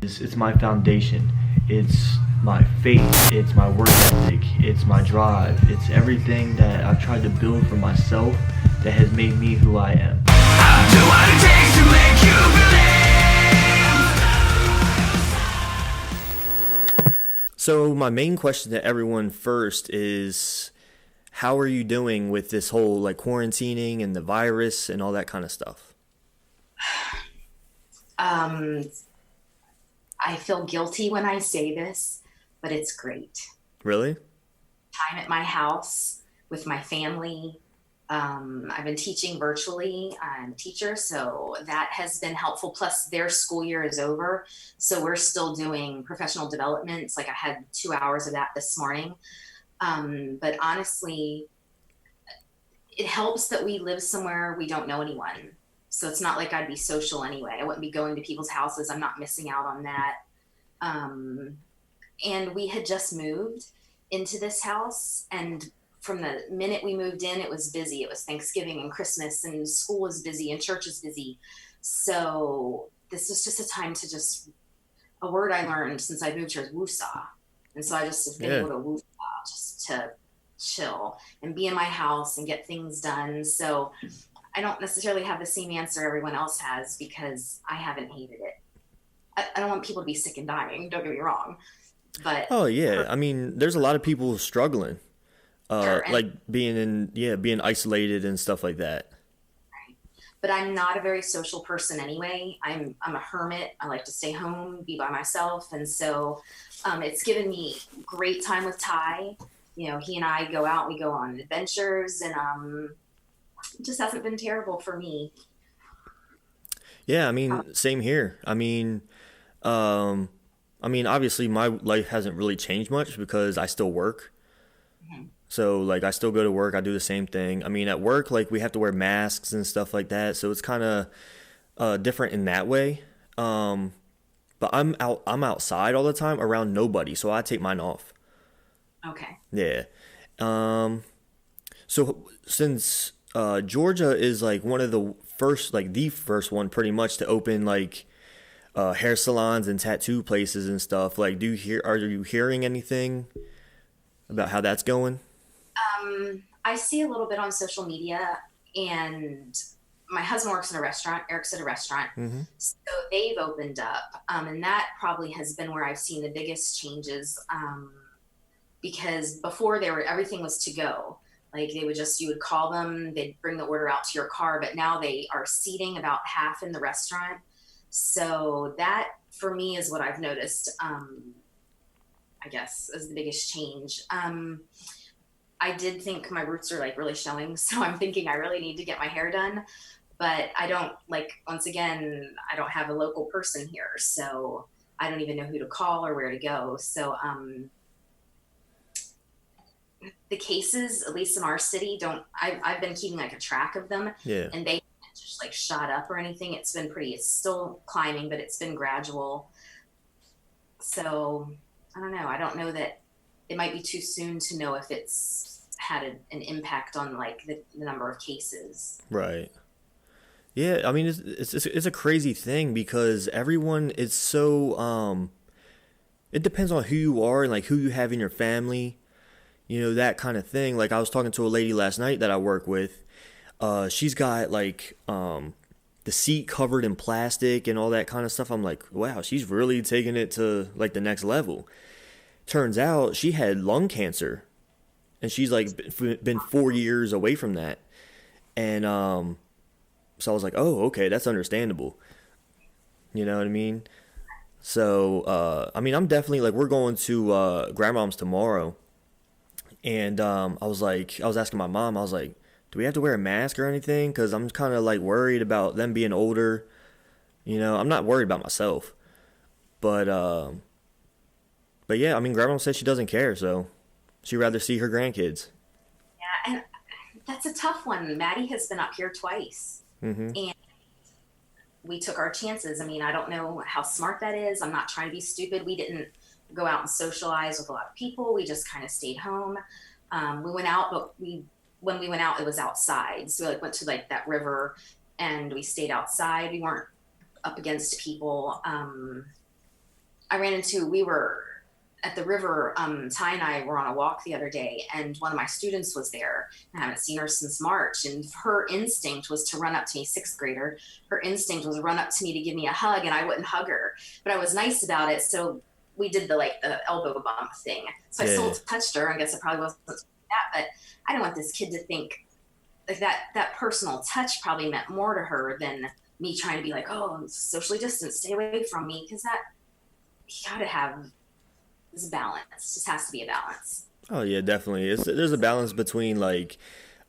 It's my foundation. It's my faith. It's my work ethic. It's my drive. It's everything that I've tried to build for myself that has made me who I am. I'll do what it takes to make you believe. So my main question to everyone first is, how are you doing with this whole like quarantining and the virus and all that kind of stuff? Um, I feel guilty when I say this, but it's great. Really? Time at my house with my family. I've been teaching virtually. I'm a teacher, so that has been helpful. Plus, their school year is over, so we're still doing professional development. It's like I had 2 hours of that this morning. But honestly, it helps that we live somewhere we don't know anyone. So it's not like I'd be social anyway. I wouldn't be going to people's houses. I'm not missing out on that. And we had just moved into this house. And from the minute we moved in, it was busy. It was Thanksgiving and Christmas, and school was busy and church is busy. So this was just a time to a word I learned since I moved here is woosah. And so I just have been able to woosah just to chill and be in my house and get things done. So I don't necessarily have the same answer everyone else has because I haven't hated it. I don't want people to be sick and dying, don't get me wrong. But Oh yeah, I mean, there's a lot of people struggling, sure, like being isolated and stuff like that. but I'm not a very social person anyway. I'm a hermit. I like to stay home, be by myself, and so it's given me great time with Ty. You know, he and I go out, we go on adventures, and it just hasn't been terrible for me. Yeah, I mean, same here. Obviously my life hasn't really changed much because I still work. Mhm. So like I still go to work, I do the same thing. I mean, at work like we have to wear masks and stuff like that, so it's kind of different in that way. But I'm outside all the time around nobody, so I take mine off. Okay. Yeah. Um so since Georgia is like one of the first, like the first one pretty much to open like hair salons and tattoo places and stuff, like are you hearing anything about how that's going? I see a little bit on social media, and my husband works in a restaurant. Eric's at a restaurant. Mm-hmm. So they've opened up. And that probably has been where I've seen the biggest changes. Because before everything was to go. Like you would call them, they'd bring the order out to your car, but now they are seating about half in the restaurant. So that for me is what I've noticed, I guess, is the biggest change. I did think my roots are like really showing, so I'm thinking I really need to get my hair done. But I don't, like, once again, I don't have a local person here, so I don't even know who to call or where to go. So the cases, at least in our city, I've been keeping like a track of them, Yeah. and they haven't just like shot up or anything. It's still climbing, but it's been gradual. So I don't know. I don't know that it might be too soon to know if it's had an impact on like the number of cases. Right. Yeah, I mean it's a crazy thing because everyone is so it depends on who you are and like who you have in your family, that kind of thing. Like I was talking to a lady last night that I work with. She's got like the seat covered in plastic and all that kind of stuff. I'm like, wow, she's really taking it to like the next level. Turns out she had lung cancer, and she's like been 4 years away from that. And so I was like, oh, okay, that's understandable. You know what I mean? So I'm definitely like, we're going to grandmom's tomorrow, and I was asking my mom, I was like, do we have to wear a mask or anything? Because I'm kind of like worried about them being older. I'm not worried about myself, but yeah, I mean, grandma said she doesn't care, so she'd rather see her grandkids. Yeah, and that's a tough one. Maddie has been up here twice, Mm-hmm. and we took our chances. I mean, I don't know how smart that is. I'm not trying to be stupid. We didn't go out and socialize with a lot of people. We just kind of stayed home. We went out, but when we went out, it was outside. So we like went to like that river, and we stayed outside. We weren't up against people. we were at the river. Ty and I were on a walk the other day, and one of my students was there. I haven't seen her since March, and her instinct was to run up to me, sixth grader. Her instinct was to run up to me to give me a hug, and I wouldn't hug her, but I was nice about it. So we did the elbow bump thing. So I still touched her. I guess I probably wasn't that, but I don't want this kid to think like that personal touch probably meant more to her than me trying to be like, oh, I'm socially distant, stay away from me, because that you gotta have this balance. It just has to be a balance. Oh yeah, definitely. There's a balance between like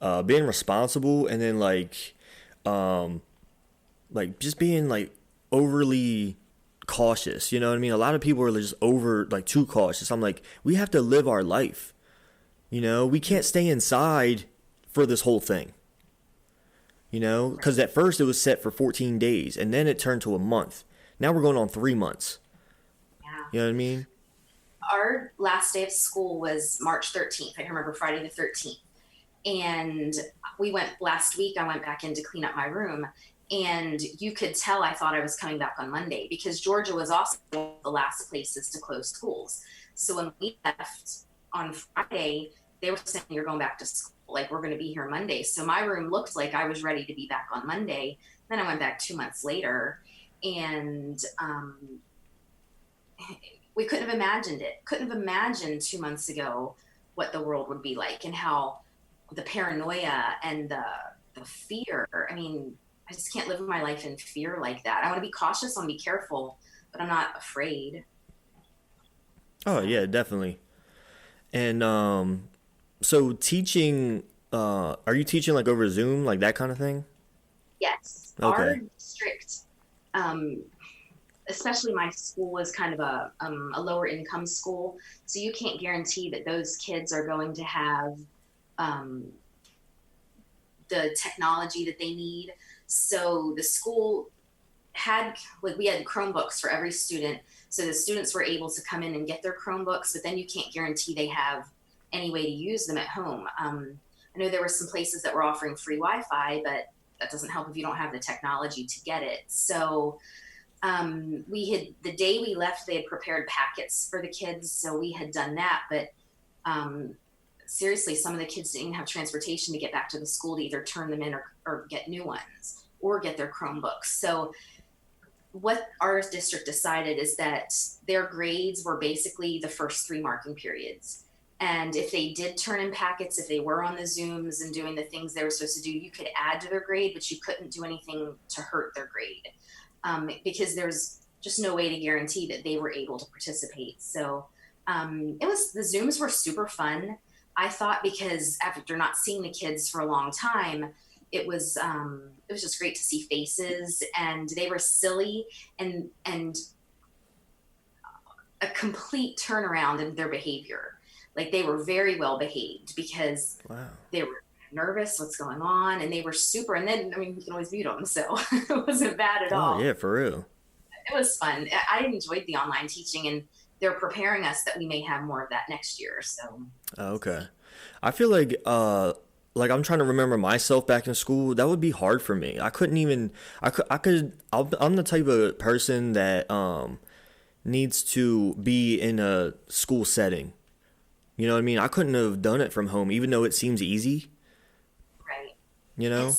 being responsible and then like just being like overly cautious. You know what I mean? A lot of people are just too cautious. I'm like, we have to live our life. You know, we can't stay inside for this whole thing. You know, because at first it was set for 14 days and then it turned to a month. Now we're going on 3 months. Yeah. You know what I mean? Our last day of school was March 13th. I can remember Friday the 13th. And last week, I went back in to clean up my room. And you could tell I thought I was coming back on Monday because Georgia was also one of the last places to close schools. So when we left on Friday, they were saying, you're going back to school. Like, we're going to be here Monday. So my room looked like I was ready to be back on Monday. Then I went back 2 months later. And we couldn't have imagined it. Couldn't have imagined 2 months ago what the world would be like and how the paranoia and the fear. I mean, I just can't live my life in fear like that. I want to be cautious, I want to be careful, but I'm not afraid. Oh yeah, definitely. And so teaching, are you teaching like over Zoom, like that kind of thing? Yes. Okay. Our district, especially my school is kind of a lower income school. So you can't guarantee that those kids are going to have the technology that they need. So the school we had Chromebooks for every student. So the students were able to come in and get their Chromebooks, but then you can't guarantee they have any way to use them at home. I know there were some places that were offering free Wi-Fi, but that doesn't help if you don't have the technology to get it. So the day we left, they had prepared packets for the kids. So we had done that, but seriously, some of the kids didn't have transportation to get back to the school to either turn them in or get new ones or get their Chromebooks. So what our district decided is that their grades were basically the first 3 marking periods. And if they did turn in packets, if they were on the Zooms and doing the things they were supposed to do, you could add to their grade, but you couldn't do anything to hurt their grade because there's just no way to guarantee that they were able to participate. So the Zooms were super fun. I thought because after not seeing the kids for a long time, it was just great to see faces, and they were silly and a complete turnaround in their behavior. Like, they were very well behaved because they were nervous, what's going on, and they were super. And then, I mean, you can always mute them, so it wasn't bad at all. Oh yeah, for real. It was fun. I enjoyed the online teaching, and they're preparing us that we may have more of that next year. So. Okay. I feel like I'm trying to remember myself back in school. That would be hard for me. I'm the type of person that needs to be in a school setting. You know what I mean? I couldn't have done it from home, even though it seems easy. Right. You know?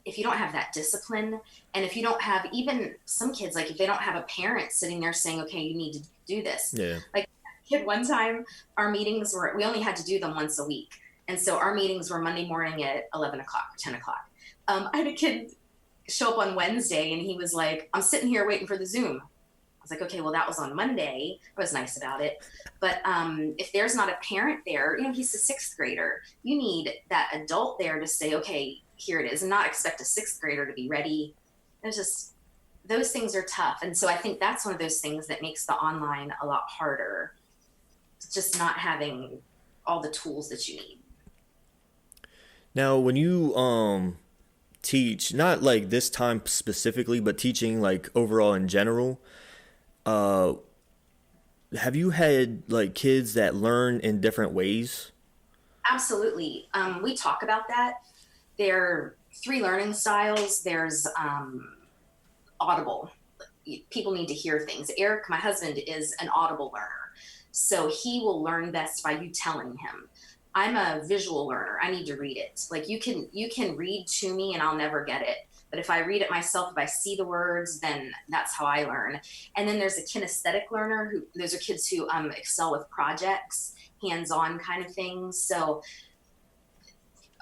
If you don't have that discipline, and if you don't have even some kids, like if they don't have a parent sitting there saying, okay, you need to do this. Yeah. Like, kid one time, our meetings we only had to do them once a week. And so our meetings were Monday morning at 11 o'clock, 10 o'clock. I had a kid show up on Wednesday and he was like, I'm sitting here waiting for the Zoom. I was like, okay, well, that was on Monday. I was nice about it. But if there's not a parent there, he's a 6th grader. You need that adult there to say, okay, here it is, and not expect a 6th grader to be ready. There's just, those things are tough. And so I think that's one of those things that makes the online a lot harder. Just not having all the tools that you need. Now, when you teach, not like this time specifically, but teaching like overall in general, have you had like kids that learn in different ways? Absolutely. We talk about that. There are 3 learning styles. There's audible. people need to hear things. Eric, my husband, is an audible learner, so he will learn best by you telling him. I'm a visual learner. I need to read it. Like you can read to me and I'll never get it. But if I read it myself, if I see the words, then that's how I learn. And then there's a kinesthetic learner those are kids who excel with projects, hands-on kind of things. So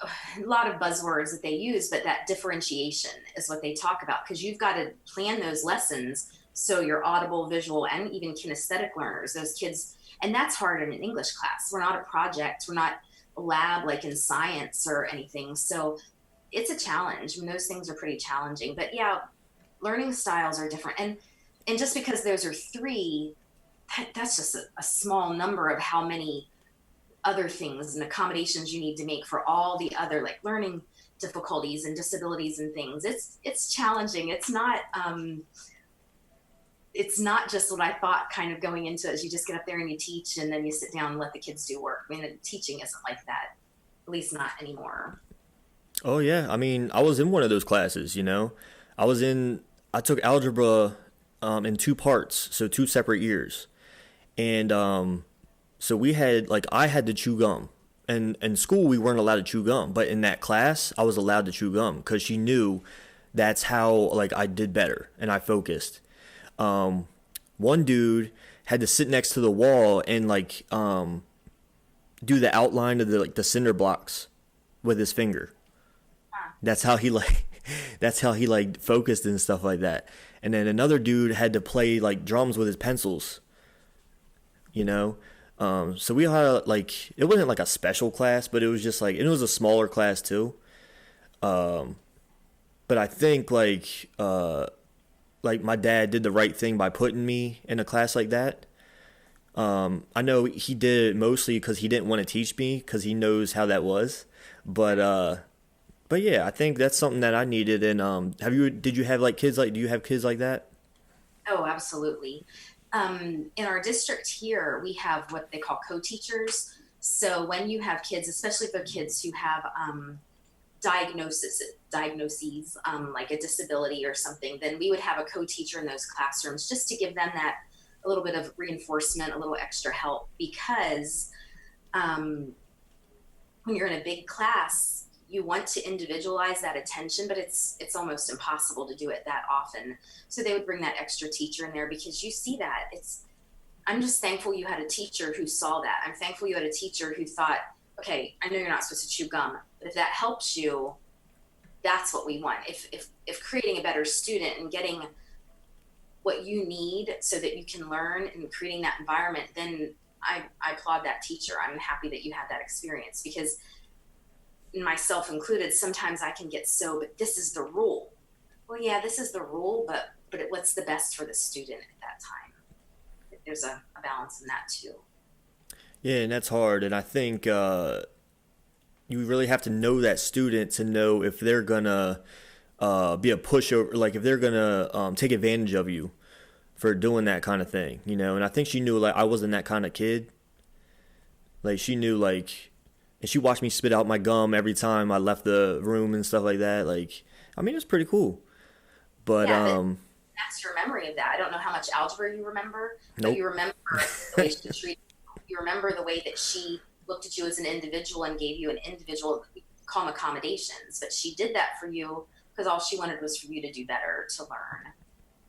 a lot of buzzwords that they use, but that differentiation is what they talk about, because you've got to plan those lessons so your audible, visual, and even kinesthetic learners, those kids, and that's hard in an English class. We're not a project, we're not a lab like in science or anything. So it's a challenge. I mean, those things are pretty challenging. But yeah, learning styles are different. And just because those are three, that's just a small number of how many other things and accommodations you need to make for all the other like learning difficulties and disabilities and things. It's challenging. It's not just what I thought kind of going into it. You just get up there and you teach and then you sit down and let the kids do work. I mean, teaching isn't like that, at least not anymore. Oh yeah, I mean, I was in one of those classes, you know. I took algebra in 2 parts, so 2 separate years. And so I had to chew gum. And in school we weren't allowed to chew gum, but in that class I was allowed to chew gum because she knew that's how like I did better and I focused. One dude had to sit next to the wall and like do the outline of the cinder blocks with his finger. That's how he focused and stuff like that. And then another dude had to play like drums with his pencils, you know. So we had it wasn't like a special class, but it was just it was a smaller class too. But I think my dad did the right thing by putting me in a class like that. I know he did it mostly because he didn't want to teach me because he knows how that was. But yeah, I think that's something that I needed. And did you have do you have kids like that? Oh, absolutely. In our district here, we have what they call co-teachers. So when you have kids, especially if they're kids who have diagnoses like a disability or something, then we would have a co-teacher in those classrooms just to give them that a little bit of reinforcement, a little extra help, because when you're in a big class, you want to individualize that attention, but it's almost impossible to do it that often. So they would bring that extra teacher in there because you see that. I'm just thankful you had a teacher who saw that. I'm thankful you had a teacher who thought, okay, I know you're not supposed to chew gum, but if that helps you, that's what we want. If creating a better student and getting what you need so that you can learn and creating that environment, then I applaud that teacher. I'm happy that you had that experience, because myself included, sometimes I can get but this is the rule. Well, yeah, this is the rule, but what's the best for the student at that time? There's a balance in that too. Yeah, and that's hard. And I think you really have to know that student to know if they're gonna be a pushover, like if they're gonna take advantage of you for doing that kind of thing, you know. And I think she knew I wasn't that kind of kid. She knew and she watched me spit out my gum every time I left the room and stuff like that. I mean, it's pretty cool. But that's your memory of that. I don't know how much algebra you remember, nope. But you remember the way she treated you. You remember the way that she looked at you as an individual and gave you an individual, we call them accommodations. But she did that for you because all she wanted was for you to do better, to learn.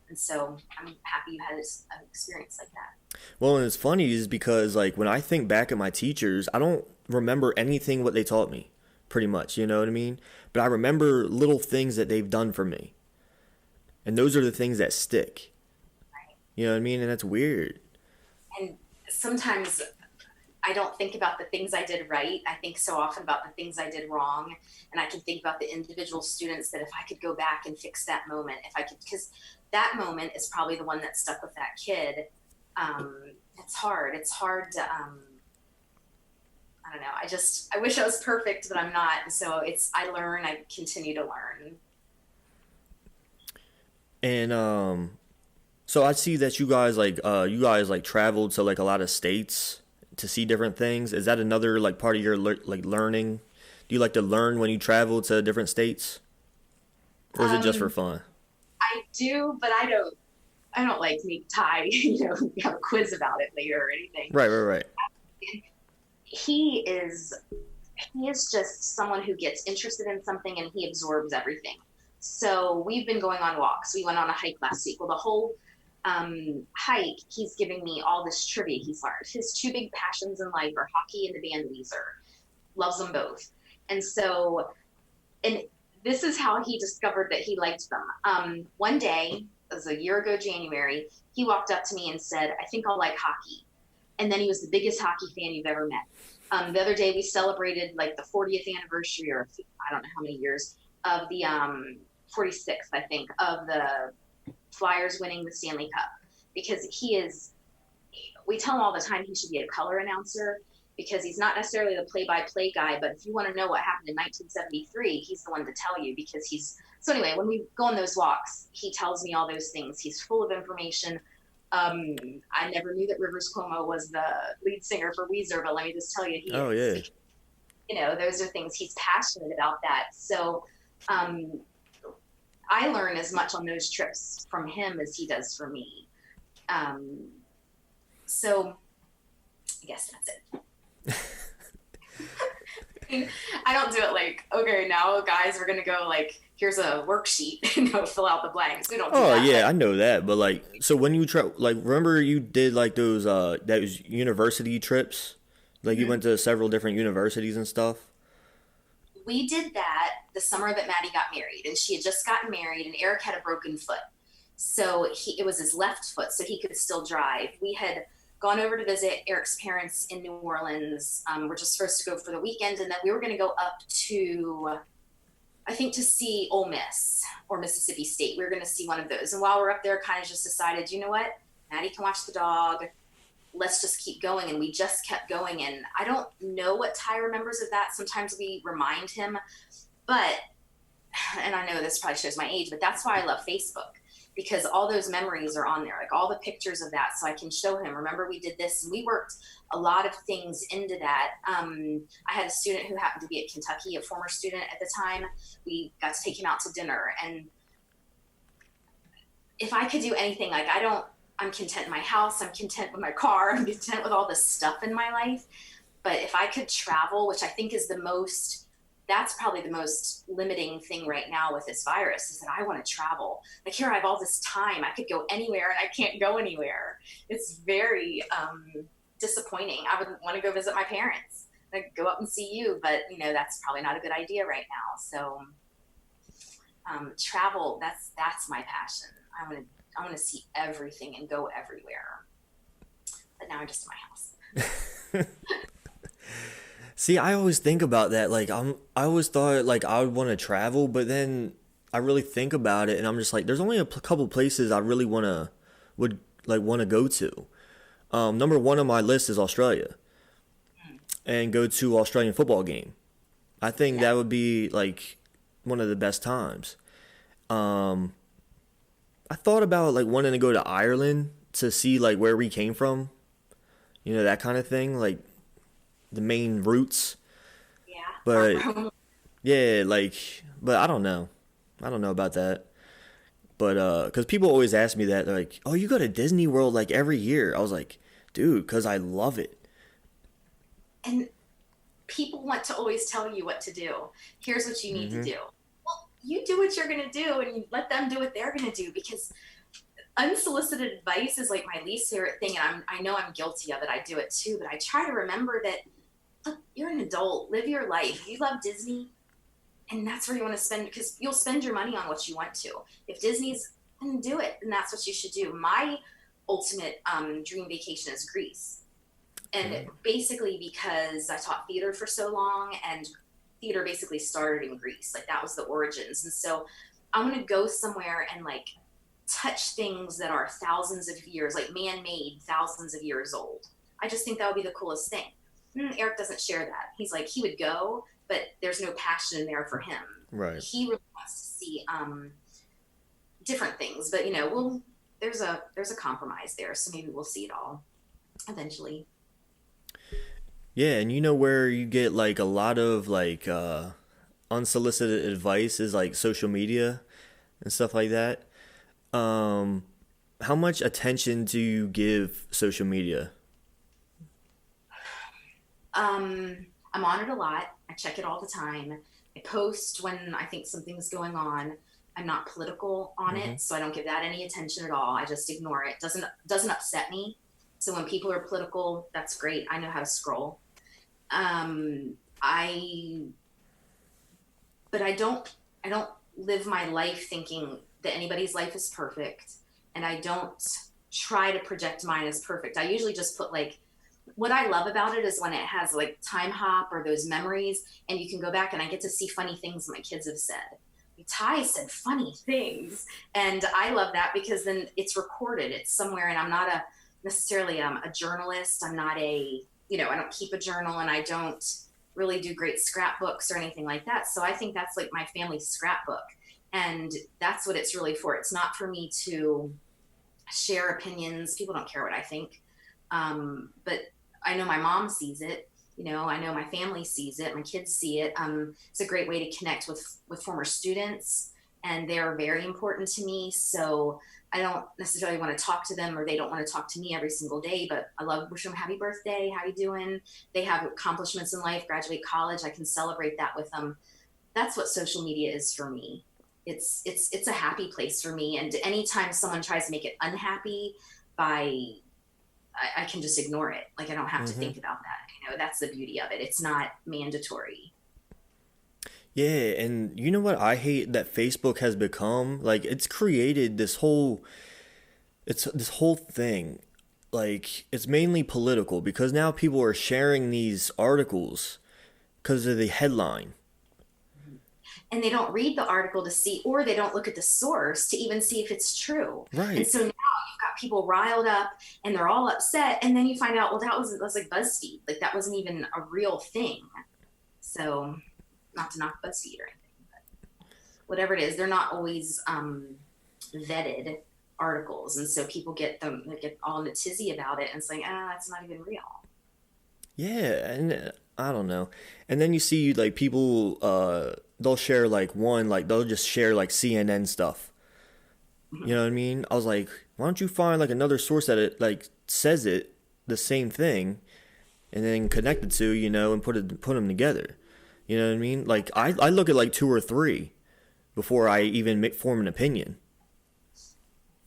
And so I'm happy you had an experience like that. Well, and it's funny is because when I think back at my teachers, I don't remember anything what they taught me, pretty much, you know what I mean? But I remember little things that they've done for me. And those are the things that stick. Right. You know what I mean? And that's weird. And sometimes I don't think about the things I did right. I think so often about the things I did wrong. And I can think about the individual students that if I could go back and fix that moment, because that moment is probably the one that stuck with that kid. It's hard. It's hard to, I don't know. I wish I was perfect, but I'm not. And so I continue to learn. And, so I see that you guys traveled to a lot of states to see different things. Is that another part of your learning? Do you like to learn when you travel to different states? Or is it just for fun? I do, but I I don't like make Ty, have a quiz about it later or anything. Right. He is just someone who gets interested in something and he absorbs everything. So we've been going on walks. We went on a hike last week. Well, the whole hike, he's giving me all this trivia he's learned. His two big passions in life are hockey and the band Weezer. Loves them both. And so, and this is how he discovered that he liked them. One day, it was a year ago, January, he walked up to me and said, I think I'll like hockey. And then he was the biggest hockey fan you've ever met. The other day we celebrated like the 40th anniversary, or I don't know how many years, of the 46th, I think, of the Flyers winning the Stanley Cup. Because we tell him all the time he should be a color announcer, because he's not necessarily the play-by-play guy, but if you want to know what happened in 1973, he's the one to tell you, because so anyway, when we go on those walks, he tells me all those things. He's full of information. I never knew that Rivers Cuomo was the lead singer for Weezer, but let me just tell you, those are things he's passionate about that. So, I learn as much on those trips from him as he does for me. So I guess that's it. I don't do it like, okay, now guys, we're going to go like, here's a worksheet, fill out the blanks. We don't do that. Yeah, I know that. But like, so when you remember you did like those university trips? Like you went to several different universities and stuff? We did that the summer that Maddie got married, and she had just gotten married, and Eric had a broken foot. So it was his left foot, so he could still drive. We had gone over to visit Eric's parents in New Orleans. We're just supposed to go for the weekend, and then we were going to go up to, I think, to see Ole Miss or Mississippi State. We were going to see one of those. And while we're up there, kind of just decided, you know what? Maddie can watch the dog. Let's just keep going. And we just kept going. And I don't know what Ty remembers of that. Sometimes we remind him. But, and I know this probably shows my age, but that's why I love Facebook. Because all those memories are on there, like all the pictures of that, so I can show him, remember we did this, and we worked a lot of things into that. I had a student who happened to be at Kentucky, a former student at the time. We got to take him out to dinner, and if I could do anything, like I'm content in my house, I'm content with my car, I'm content with all this stuff in my life, but if I could travel, which I think is that's probably the most limiting thing right now with this virus, is that I want to travel. Like here I have all this time. I could go anywhere and I can't go anywhere. It's very disappointing. I would want to go visit my parents. Like go up and see you, but that's probably not a good idea right now. So travel, that's my passion. I want to see everything and go everywhere. But now I'm just in my house. See, I always think about that. Like, I always thought like I would want to travel, but then I really think about it, and I'm just like, there's only a couple places I really would want to go to. Number one on my list is Australia, and go to Australian football game. I think that would be like one of the best times. I thought about like wanting to go to Ireland to see like where we came from, that kind of thing, like the main roots. Yeah. But yeah, like, but I don't know about that. But because people always ask me that, they're like, oh, you go to Disney World like every year. I was like, dude, because I love it. And people want to always tell you what to do. Here's what you need to do. Well, you do what you're going to do, and you let them do what they're going to do, because unsolicited advice is like my least favorite thing. And I know I'm guilty of it. I do it too, but I try to remember that, look, you're an adult, live your life. You love Disney, and that's where you want to spend, because you'll spend your money on what you want to. If Disney's, then do it, and that's what you should do. My ultimate dream vacation is Greece. And basically because I taught theater for so long, and theater basically started in Greece. Like that was the origins. And so I want to go somewhere and like touch things that are thousands of years, like man-made, thousands of years old. I just think that would be the coolest thing. Eric doesn't share that. He's like, he would go, but there's no passion in there for him. Right. He really wants to see different things, but there's a compromise there. So maybe we'll see it all eventually. Yeah, and where you get like a lot of like unsolicited advice is like social media and stuff like that. how much attention do you give social media? I'm on it a lot. I check it all the time. I post when I think something's going on. I'm not political on Mm-hmm. it, so I don't give that any attention at all. I just ignore it. Doesn't upset me. So when people are political, that's great. I know how to scroll. I but I don't live my life thinking that anybody's life is perfect, and I don't try to project mine as perfect. I usually just put like what I love about it is when it has like time hop or those memories, and you can go back and I get to see funny things my kids have said. Ty said funny things, and I love that because then it's recorded. It's somewhere, and I'm not a necessarily a journalist. I'm not a I don't keep a journal, and I don't really do great scrapbooks or anything like that. So I think that's like my family's scrapbook, and that's what it's really for. It's not for me to share opinions. People don't care what I think, but I know my mom sees it. I know my family sees it. My kids see it. It's a great way to connect with former students, and they're very important to me. So I don't necessarily want to talk to them, or they don't want to talk to me every single day. But I love wishing them happy birthday. How you doing? They have accomplishments in life, graduate college. I can celebrate that with them. That's what social media is for me. It's a happy place for me. And anytime someone tries to make it unhappy by I can just ignore it. Like I don't have to Mm-hmm. think about that. That's the beauty of it. It's not mandatory. Yeah, and you know what I hate that Facebook has become? Like it's created this whole thing. Like it's mainly political because now people are sharing these articles because of the headline. And they don't read the article to see, or they don't look at the source to even see if it's true. And Right. so now you've got people riled up and they're all upset. And then you find out, well, that's like BuzzFeed. Like that wasn't even a real thing. So not to knock BuzzFeed or anything, but whatever it is, they're not always vetted articles. And so people they get all in a tizzy about it and saying, that's not even real. Yeah, and I don't know. And then you see like people they'll share like they'll just share like CNN stuff. You know what I mean? I was like, why don't you find like another source that it like says it the same thing and then connect the two, and put them together. You know what I mean? Like I look at like two or three before I even form an opinion.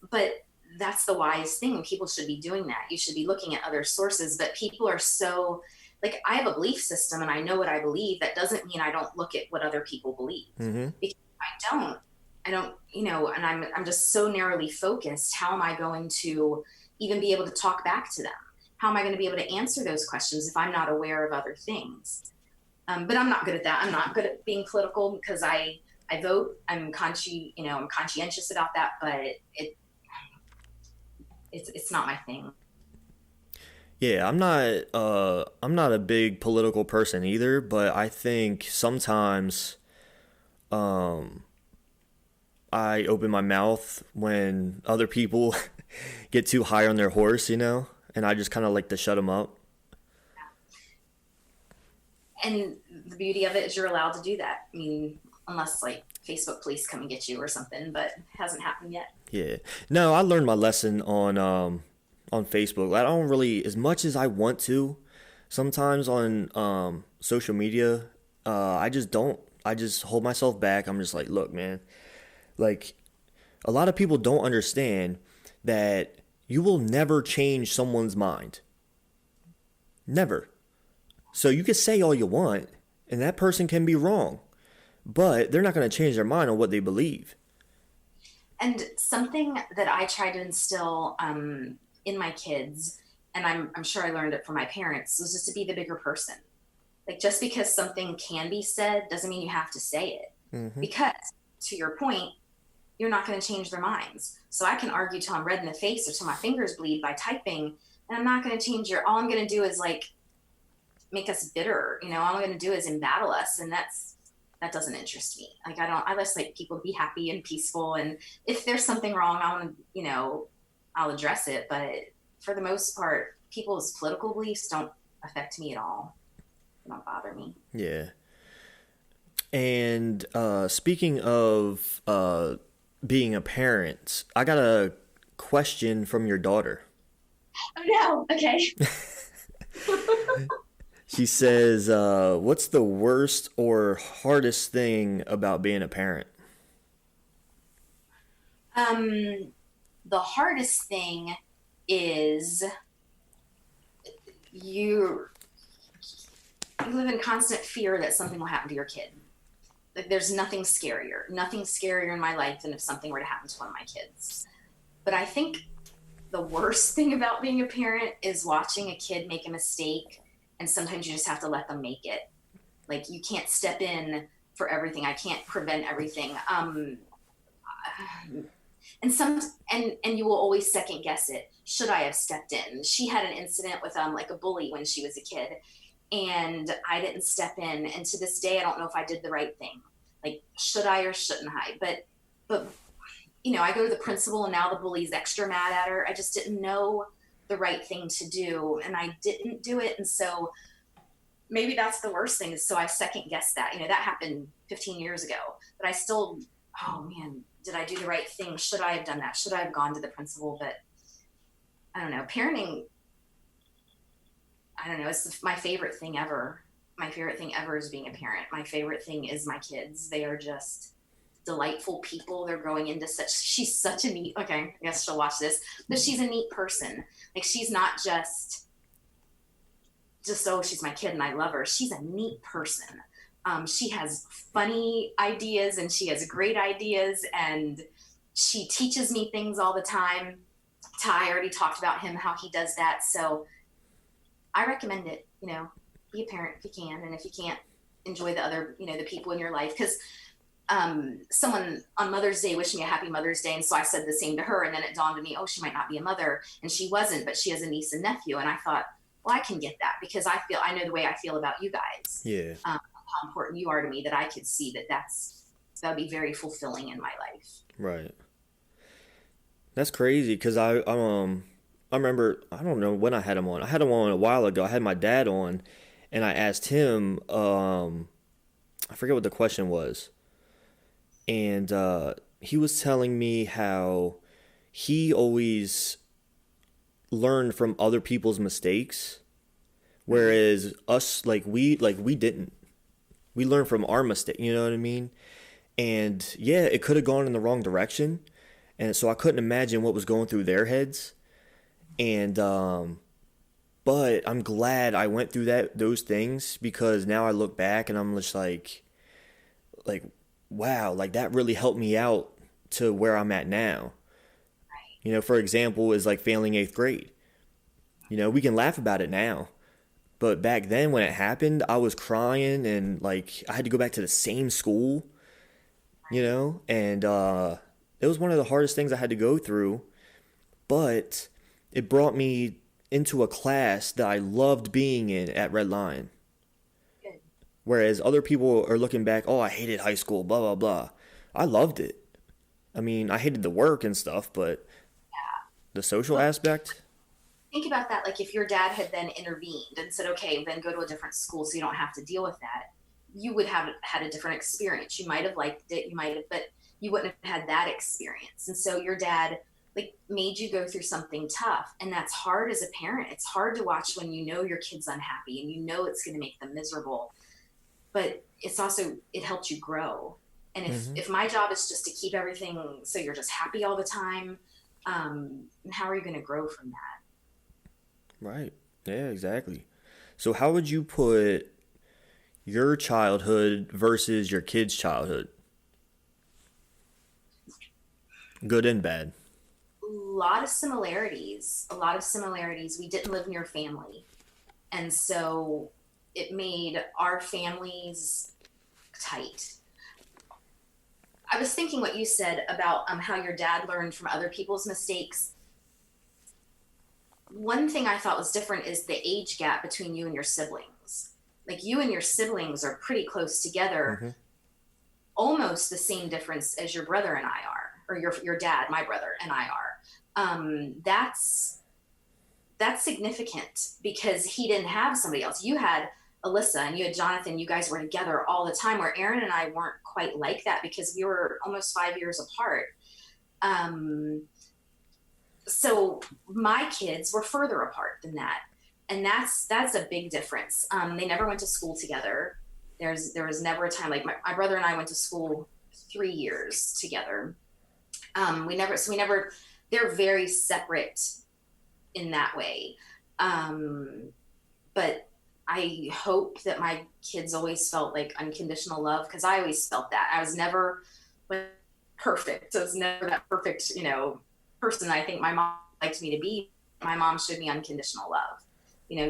But that's the wise thing. People should be doing that. You should be looking at other sources, but people are so like, I have a belief system and I know what I believe. That doesn't mean I don't look at what other people believe, Mm-hmm. because I don't, and I'm just so narrowly focused. How am I going to even be able to talk back to them? How am I going to be able to answer those questions if I'm not aware of other things? But I'm not good at that. I'm not good at being political because I vote. I'm conscientious about that, but it's not my thing. Yeah, I'm not a big political person either, but I think sometimes um I open my mouth when other people get too high on their horse, and I just kind of like to shut them up. And the beauty of it is you're allowed to do that. I mean, unless like Facebook police come and get you or something, but it hasn't happened yet. Yeah. No, I learned my lesson on Facebook. I don't really as much as I want to. Sometimes on social media, I just don't. I just hold myself back. I'm just like, look, man. Like a lot of people don't understand that you will never change someone's mind. Never. So you can say all you want, and that person can be wrong, but they're not going to change their mind on what they believe. And something that I try to instill in my kids, and I'm sure I learned it from my parents, was just to be the bigger person. Like just because something can be said doesn't mean you have to say it. Mm-hmm. Because to your point, you're not going to change their minds. So I can argue till I'm red in the face or till my fingers bleed by typing, and I'm not going to change all I'm going to do is like make us bitter. All I'm going to do is embattle us. And that doesn't interest me. Like I just like people to be happy and peaceful. And if there's something wrong, I'll address it. But for the most part, people's political beliefs don't affect me at all. They don't bother me. Yeah. And speaking of being a parent, I got a question from your daughter. Oh no. Okay. She says, what's the worst or hardest thing about being a parent? The hardest thing is you live in constant fear that something will happen to your kid. Like there's nothing scarier in my life than if something were to happen to one of my kids. But I think the worst thing about being a parent is watching a kid make a mistake, and sometimes you just have to let them make it. Like you can't step in for everything. I can't prevent everything. And you will always second guess it. Should I have stepped in? She had an incident with like a bully when she was a kid, and I didn't step in. And to this day, I don't know if I did the right thing. Like, should I or shouldn't I? But you know, I go to the principal, and now the bully's extra mad at her. I just didn't know the right thing to do, and I didn't do it. And so maybe that's the worst thing is so I second guess that. You know, that happened 15 years ago, but I still, oh man, did I do the right thing? Should I have done that? Should I have gone to the principal? But I don't know. Parenting, I don't know. It's my favorite thing ever. My favorite thing ever is being a parent. My favorite thing is my kids. They are just delightful people. They're growing into she's such a neat, okay, I guess she'll watch this, but she's a neat person. Like she's not just, oh, she's my kid and I love her. She's a neat person. She has funny ideas and she has great ideas, and she teaches me things all the time. Ty already talked about him, how he does that. So I recommend it, you know, be a parent if you can. And if you can't, enjoy the other, you know, the people in your life. Because someone on Mother's Day wished me a happy Mother's Day. And so I said the same to her. And then it dawned on me, oh, she might not be a mother. And she wasn't, but she has a niece and nephew. And I thought, well, I can get that because I know the way I feel about you guys. Yeah. How important you are to me, that I could see that would be very fulfilling in my life. Right. That's crazy because I remember, I don't know when I had him on. I had him on a while ago. I had my dad on, and I asked him, I forget what the question was. And he was telling me how he always learned from other people's mistakes, whereas us, we didn't. We learned from our mistake, you know what I mean? And yeah, it could have gone in the wrong direction. And so I couldn't imagine what was going through their heads. And but I'm glad I went through those things, because now I look back and I'm just like wow, like that really helped me out to where I'm at now. Right. You know, for example, is like failing 8th grade. You know, we can laugh about it now. But back then when it happened, I was crying and like I had to go back to the same school, you know, and it was one of the hardest things I had to go through, but it brought me into a class that I loved being in at Red Lion. Good. Whereas other people are looking back, oh, I hated high school, blah, blah, blah. I loved it. I mean, I hated the work and stuff, but the social aspect. Think about that. Like if your dad had then intervened and said, okay, then go to a different school so you don't have to deal with that, you would have had a different experience. You might have liked it, but you wouldn't have had that experience. And so your dad made you go through something tough, and that's hard as a parent. It's hard to watch when you know your kid's unhappy and you know it's going to make them miserable, but it's also, it helped you grow. And if my job is just to keep everything so you're just happy all the time, how are you going to grow from that? Right. Yeah, exactly. So how would you put your childhood versus your kid's childhood? Good and bad. A lot of similarities. We didn't live near family. And so it made our families tight. I was thinking what you said about how your dad learned from other people's mistakes. One thing I thought was different is the age gap between you and your siblings. Like you and your siblings are pretty close together, almost the same difference as your brother and I are, or your dad, my brother and I are. That's significant because he didn't have somebody else. You had Alyssa and you had Jonathan. You guys were together all the time, where Aaron and I weren't quite like that because we were almost 5 years apart. So my kids were further apart than that, and that's a big difference. They never went to school together. There was never a time, like my brother and I went to school 3 years together. We never, they're very separate in that way. But I hope that my kids always felt like unconditional love, because I always felt that. I was never like perfect. I was never that perfect, person I think my mom liked me to be. My mom showed me unconditional love. I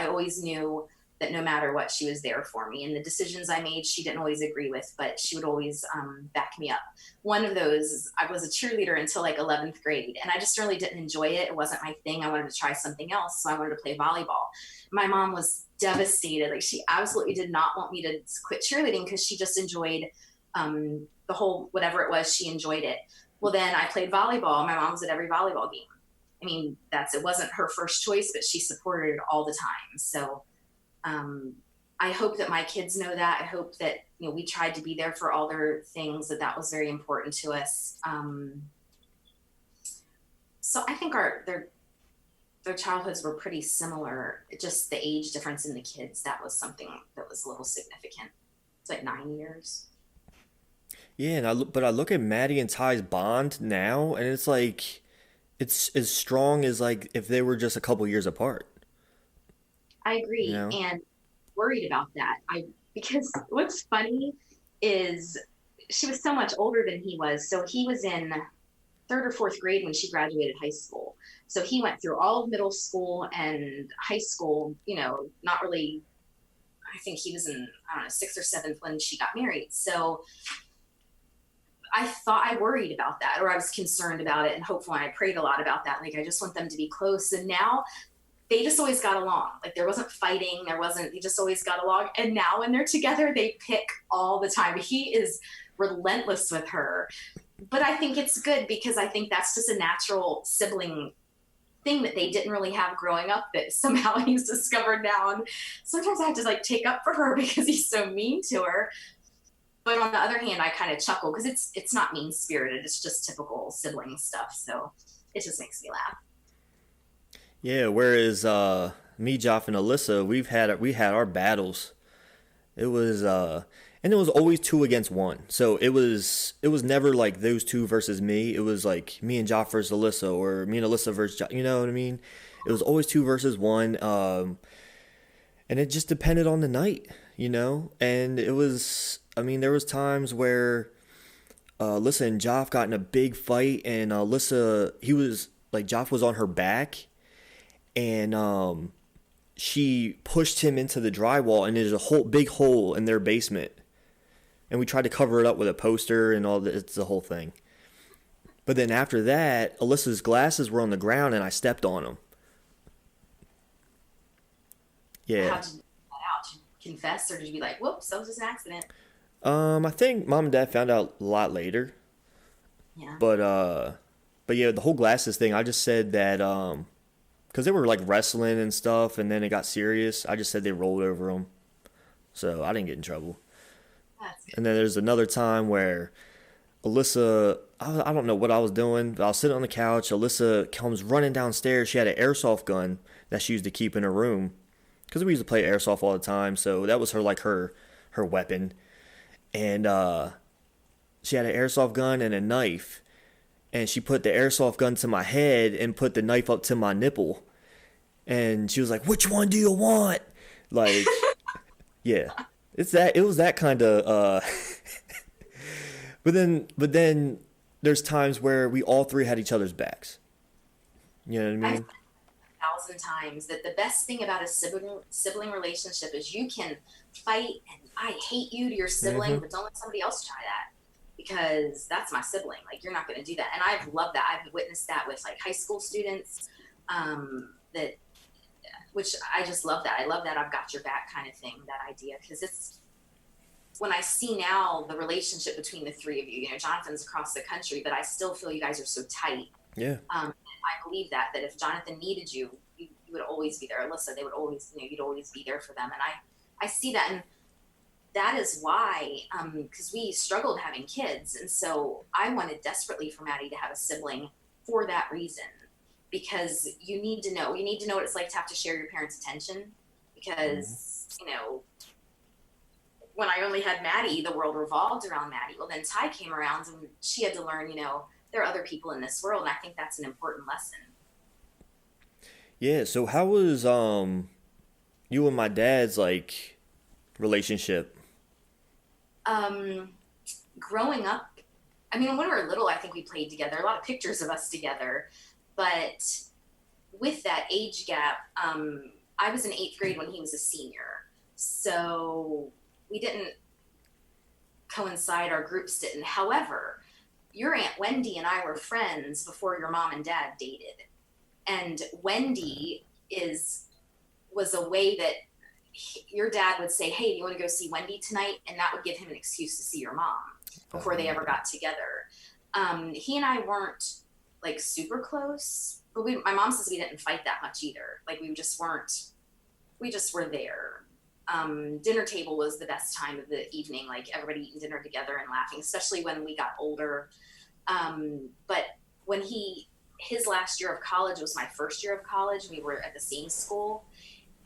always knew that no matter what, she was there for me. And the decisions I made, she didn't always agree with, but she would always back me up. One of those, I was a cheerleader until like 11th grade, and I just really didn't enjoy it. It wasn't my thing. I wanted to try something else. So I wanted to play volleyball. My mom was devastated. Like, she absolutely did not want me to quit cheerleading, because she just enjoyed the whole, whatever it was, she enjoyed it. Well, then I played volleyball. My mom was at every volleyball game. I mean, it wasn't her first choice, but she supported it all the time. So I hope that my kids know that. I hope that, we tried to be there for all their things, that was very important to us. So I think their childhoods were pretty similar. Just the age difference in the kids, that was something that was a little significant. It's like 9 years. Yeah, but I look at Maddie and Ty's bond now, and it's like it's as strong as like if they were just a couple years apart. I agree, and worried about that. Because what's funny is she was so much older than he was. So he was in third or fourth grade when she graduated high school. So he went through all of middle school and high school, not really. I think he was in, I don't know, sixth or seventh when she got married. So I worried about that, or I was concerned about it, and hopefully I prayed a lot about that. Like, I just want them to be close. And now they just always got along. Like, there wasn't fighting. They just always got along. And now when they're together, they pick all the time. He is relentless with her. But I think it's good, because I think that's just a natural sibling thing that they didn't really have growing up, that somehow he's discovered now. And sometimes I have to take up for her because he's so mean to her. But on the other hand, I kind of chuckle, because it's not mean spirited. It's just typical sibling stuff. So it just makes me laugh. Yeah, whereas me, Joff, and Alyssa, we had our battles. It was and it was always 2 against 1. So it was never like those two versus me. It was like me and Joff versus Alyssa, or me and Alyssa versus Joff. You know what I mean? It was always 2 versus 1. And it just depended on the night, And it was, there was times where Alyssa and Joff got in a big fight, and Joff was on her back, and she pushed him into the drywall, and there's a big hole in their basement. And we tried to cover it up with a poster and all that. It's the whole thing. But then after that, Alyssa's glasses were on the ground, and I stepped on them. Yeah. How'd you get that out? Did you confess, or did you be like, whoops, that was just an accident? I think Mom and Dad found out a lot later. Yeah. But yeah, the whole glasses thing, I just said that, because they were like wrestling and stuff, and then it got serious. I just said they rolled over them. So I didn't get in trouble. That's good. And then there's another time where Alyssa, I don't know what I was doing, but I was sitting on the couch. Alyssa comes running downstairs. She had an airsoft gun that she used to keep in her room, because we used to play airsoft all the time. So that was her weapon. And she had an airsoft gun and a knife. And she put the airsoft gun to my head and put the knife up to my nipple. And she was like, "Which one do you want?" Like, yeah. It was that kind of but then there's times where we all 3 had each other's backs. You know what I mean? I've said 1,000 times that the best thing about a sibling relationship is you can fight and I hate you to your sibling, but don't let somebody else try that, because that's my sibling. Like, you're not going to do that. And I've loved that. I've witnessed that with high school students, which I just love that. I love that I've got your back kind of thing, that idea, because it's, when I see now the relationship between the 3 of you, Jonathan's across the country, but I still feel you guys are so tight. Yeah. I believe that if Jonathan needed you, you would always be there. Alyssa, they would always, you'd always be there for them. And I see that. And that is why, because we struggled having kids. And so I wanted desperately for Maddie to have a sibling for that reason, because you need to know what it's like to have to share your parents' attention, because when I only had Maddie, the world revolved around Maddie. Well, then Ty came around and she had to learn, there are other people in this world, and I think that's an important lesson. Yeah, so how was you and my dad's like relationship? Growing up, I mean, when we were little, I think we played together. A lot of pictures of us together, but with that age gap, I was in eighth grade when he was a senior, so we didn't coincide. Our groups didn't. However, your Aunt Wendy and I were friends before your mom and dad dated, and Wendy was a way that your dad would say, "Hey, do you want to go see Wendy tonight?" And that would give him an excuse to see your mom before they ever got together. He and I weren't like super close, but my mom says we didn't fight that much either. Like we just were there. Dinner table was the best time of the evening, like everybody eating dinner together and laughing, especially when we got older. But when his last year of college was my first year of college, we were at the same school,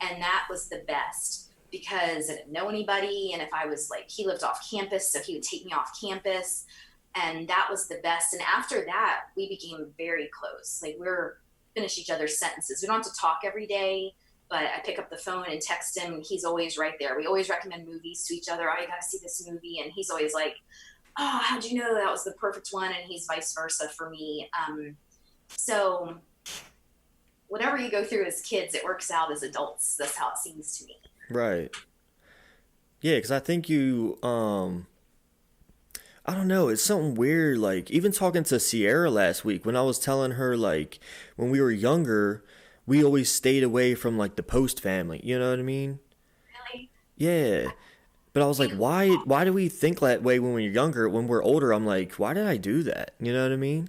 and that was the best because I didn't know anybody. And if I was like, he lived off campus, so he would take me off campus, and that was the best. And after that, we became very close. Like we're finish each other's sentences. We don't have to talk every day, but I pick up the phone and text him, and he's always right there. We always recommend movies to each other. Oh, you got to see this movie. And he's always like, oh, how'd you know that was the perfect one? And he's vice versa for me. So whatever you go through as kids, it works out as adults. That's how it seems to me. Right. Yeah, because I think I don't know, it's something weird. Like, even talking to Sierra last week, when I was telling her, like, when we were younger, we always stayed away from, like, the Post family. You know what I mean? Really? Yeah. But I was like, why do we think that way when we're younger? When we're older, I'm like, why did I do that? You know what I mean?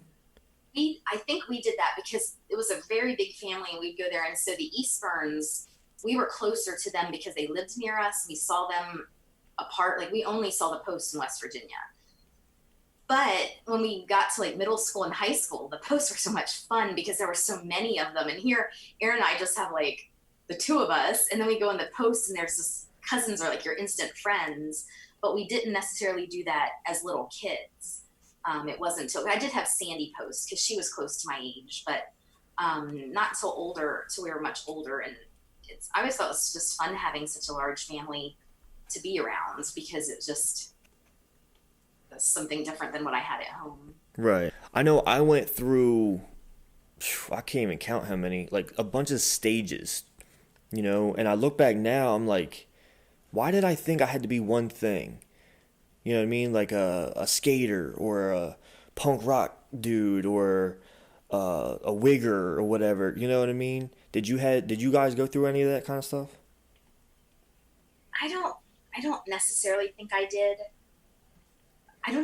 I think we did that because it was a very big family and we'd go there. And so the Eastburns, we were closer to them because they lived near us. We saw them apart. Like we only saw the Post in West Virginia. But when we got to like middle school and high school, the Posts were so much fun because there were so many of them. And here, Aaron and I just have like the two of us. And then we go in the Post and there's this cousins are like your instant friends. But we didn't necessarily do that as little kids. It wasn't until I did have Sandy Post because she was close to my age, but not until older, till we were much older. And I always thought it was just fun having such a large family to be around because it just was something different than what I had at home. Right. I know I went through, I can't even count how many, like a bunch of stages, you know, and I look back now, I'm like, why did I think I had to be one thing? You know what I mean? Like a skater or a punk rock dude or a wigger or whatever. You know what I mean? Did you guys go through any of that kind of stuff? I don't necessarily think I did. I'm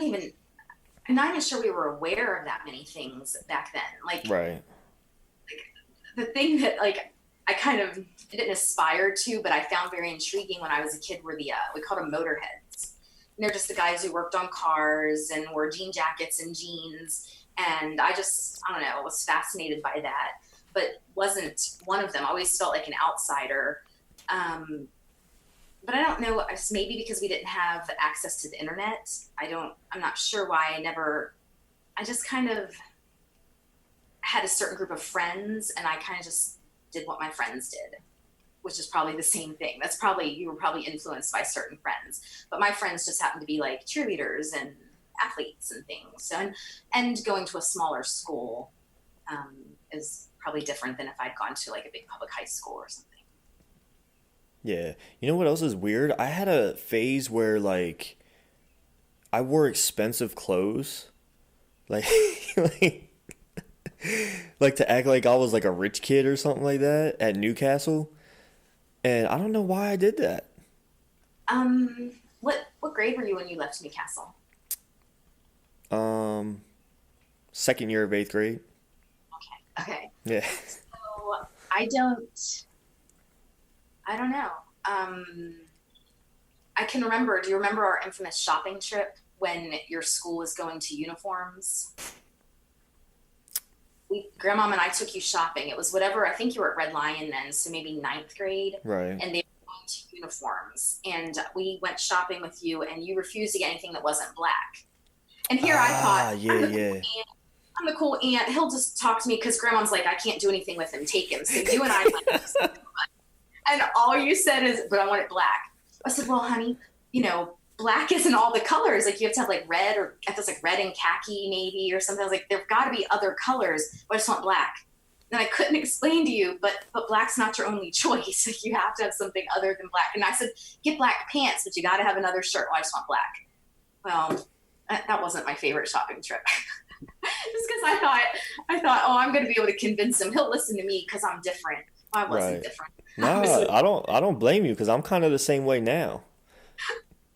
not even sure we were aware of that many things back then. Like, right. Like the thing that like I didn't aspire to, but I found very intriguing when I was a kid were we called them motorheads. And they're just the guys who worked on cars and wore jean jackets and jeans. And I don't know, was fascinated by that, but wasn't one of them. I always felt like an outsider. But I don't know, maybe because we didn't have access to the internet. I'm not sure why I just kind of had a certain group of friends and I kind of just did what my friends did, which is probably the same thing. You were probably influenced by certain friends, but my friends just happened to be like cheerleaders and athletes and things. So, and going to a smaller school is probably different than if I'd gone to like a big public high school or something. Yeah. You know what else is weird? I had a phase where like I wore expensive clothes. Like like to act like I was like a rich kid or something like that at Newcastle. And I don't know why I did that. What grade were you when you left Newcastle? Second year of 8th grade. Okay. Yeah. So I don't know. I can remember, do you remember our infamous shopping trip when your school was going to uniforms? Grandmom and I took you shopping. It was whatever, I think you were at Red Lion then, so maybe ninth grade. Right. And they were going to uniforms. And we went shopping with you, and you refused to get anything that wasn't black. And here I thought, yeah. I'm the cool aunt. He'll just talk to me because Grandma's like, I can't do anything with him. Take him. So you and I went. And all you said is, but I want it black. I said, well, honey, black isn't all the colors. Like, you have to have like red, or I think it's like red and khaki navy or something. I was like, there've got to be other colors, but I just want black. And I couldn't explain to you, but black's not your only choice. Like, you have to have something other than black. And I said, get black pants, but you got to have another shirt. Well, I just want black. Well, that wasn't my favorite shopping trip. Just because I thought, oh, I'm going to be able to convince him. He'll listen to me because I'm different. Well, I wasn't different. No, I don't blame you, because I'm kind of the same way now.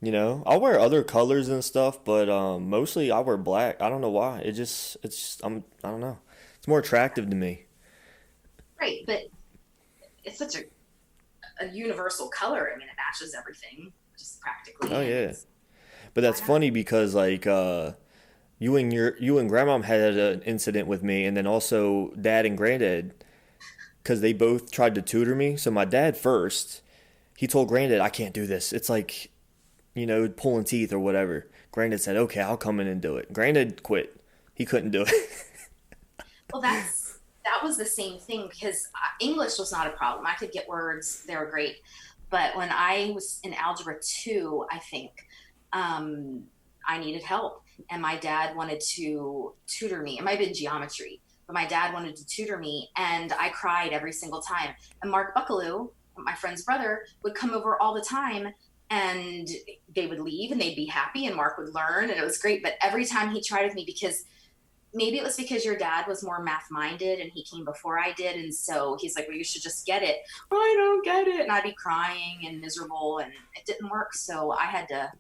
I'll wear other colors and stuff, but mostly I wear black. I don't know why. I don't know. It's more attractive to me. Right, but it's such a universal color. I mean, it matches everything, just practically. Oh yeah, but that's funny because like you and Grandmom had an incident with me, and then also Dad and Granddad, because they both tried to tutor me. So my dad first, he told Granddad, I can't do this. It's like, pulling teeth or whatever. Granddad said, okay, I'll come in and do it. Granddad quit. He couldn't do it. Well, that was the same thing, because English was not a problem. I could get words. They were great. But when I was in Algebra 2, I think, I needed help. And my dad wanted to tutor me. It might have been geometry, but my dad wanted to tutor me, and I cried every single time. And Mark Buckaloo, my friend's brother, would come over all the time, and they would leave and they'd be happy, and Mark would learn, and it was great. But every time he tried with me, because maybe it was because your dad was more math-minded and he came before I did, and so he's like, well, you should just get it. Oh, I don't get it. And I'd be crying and miserable, and it didn't work. So I had to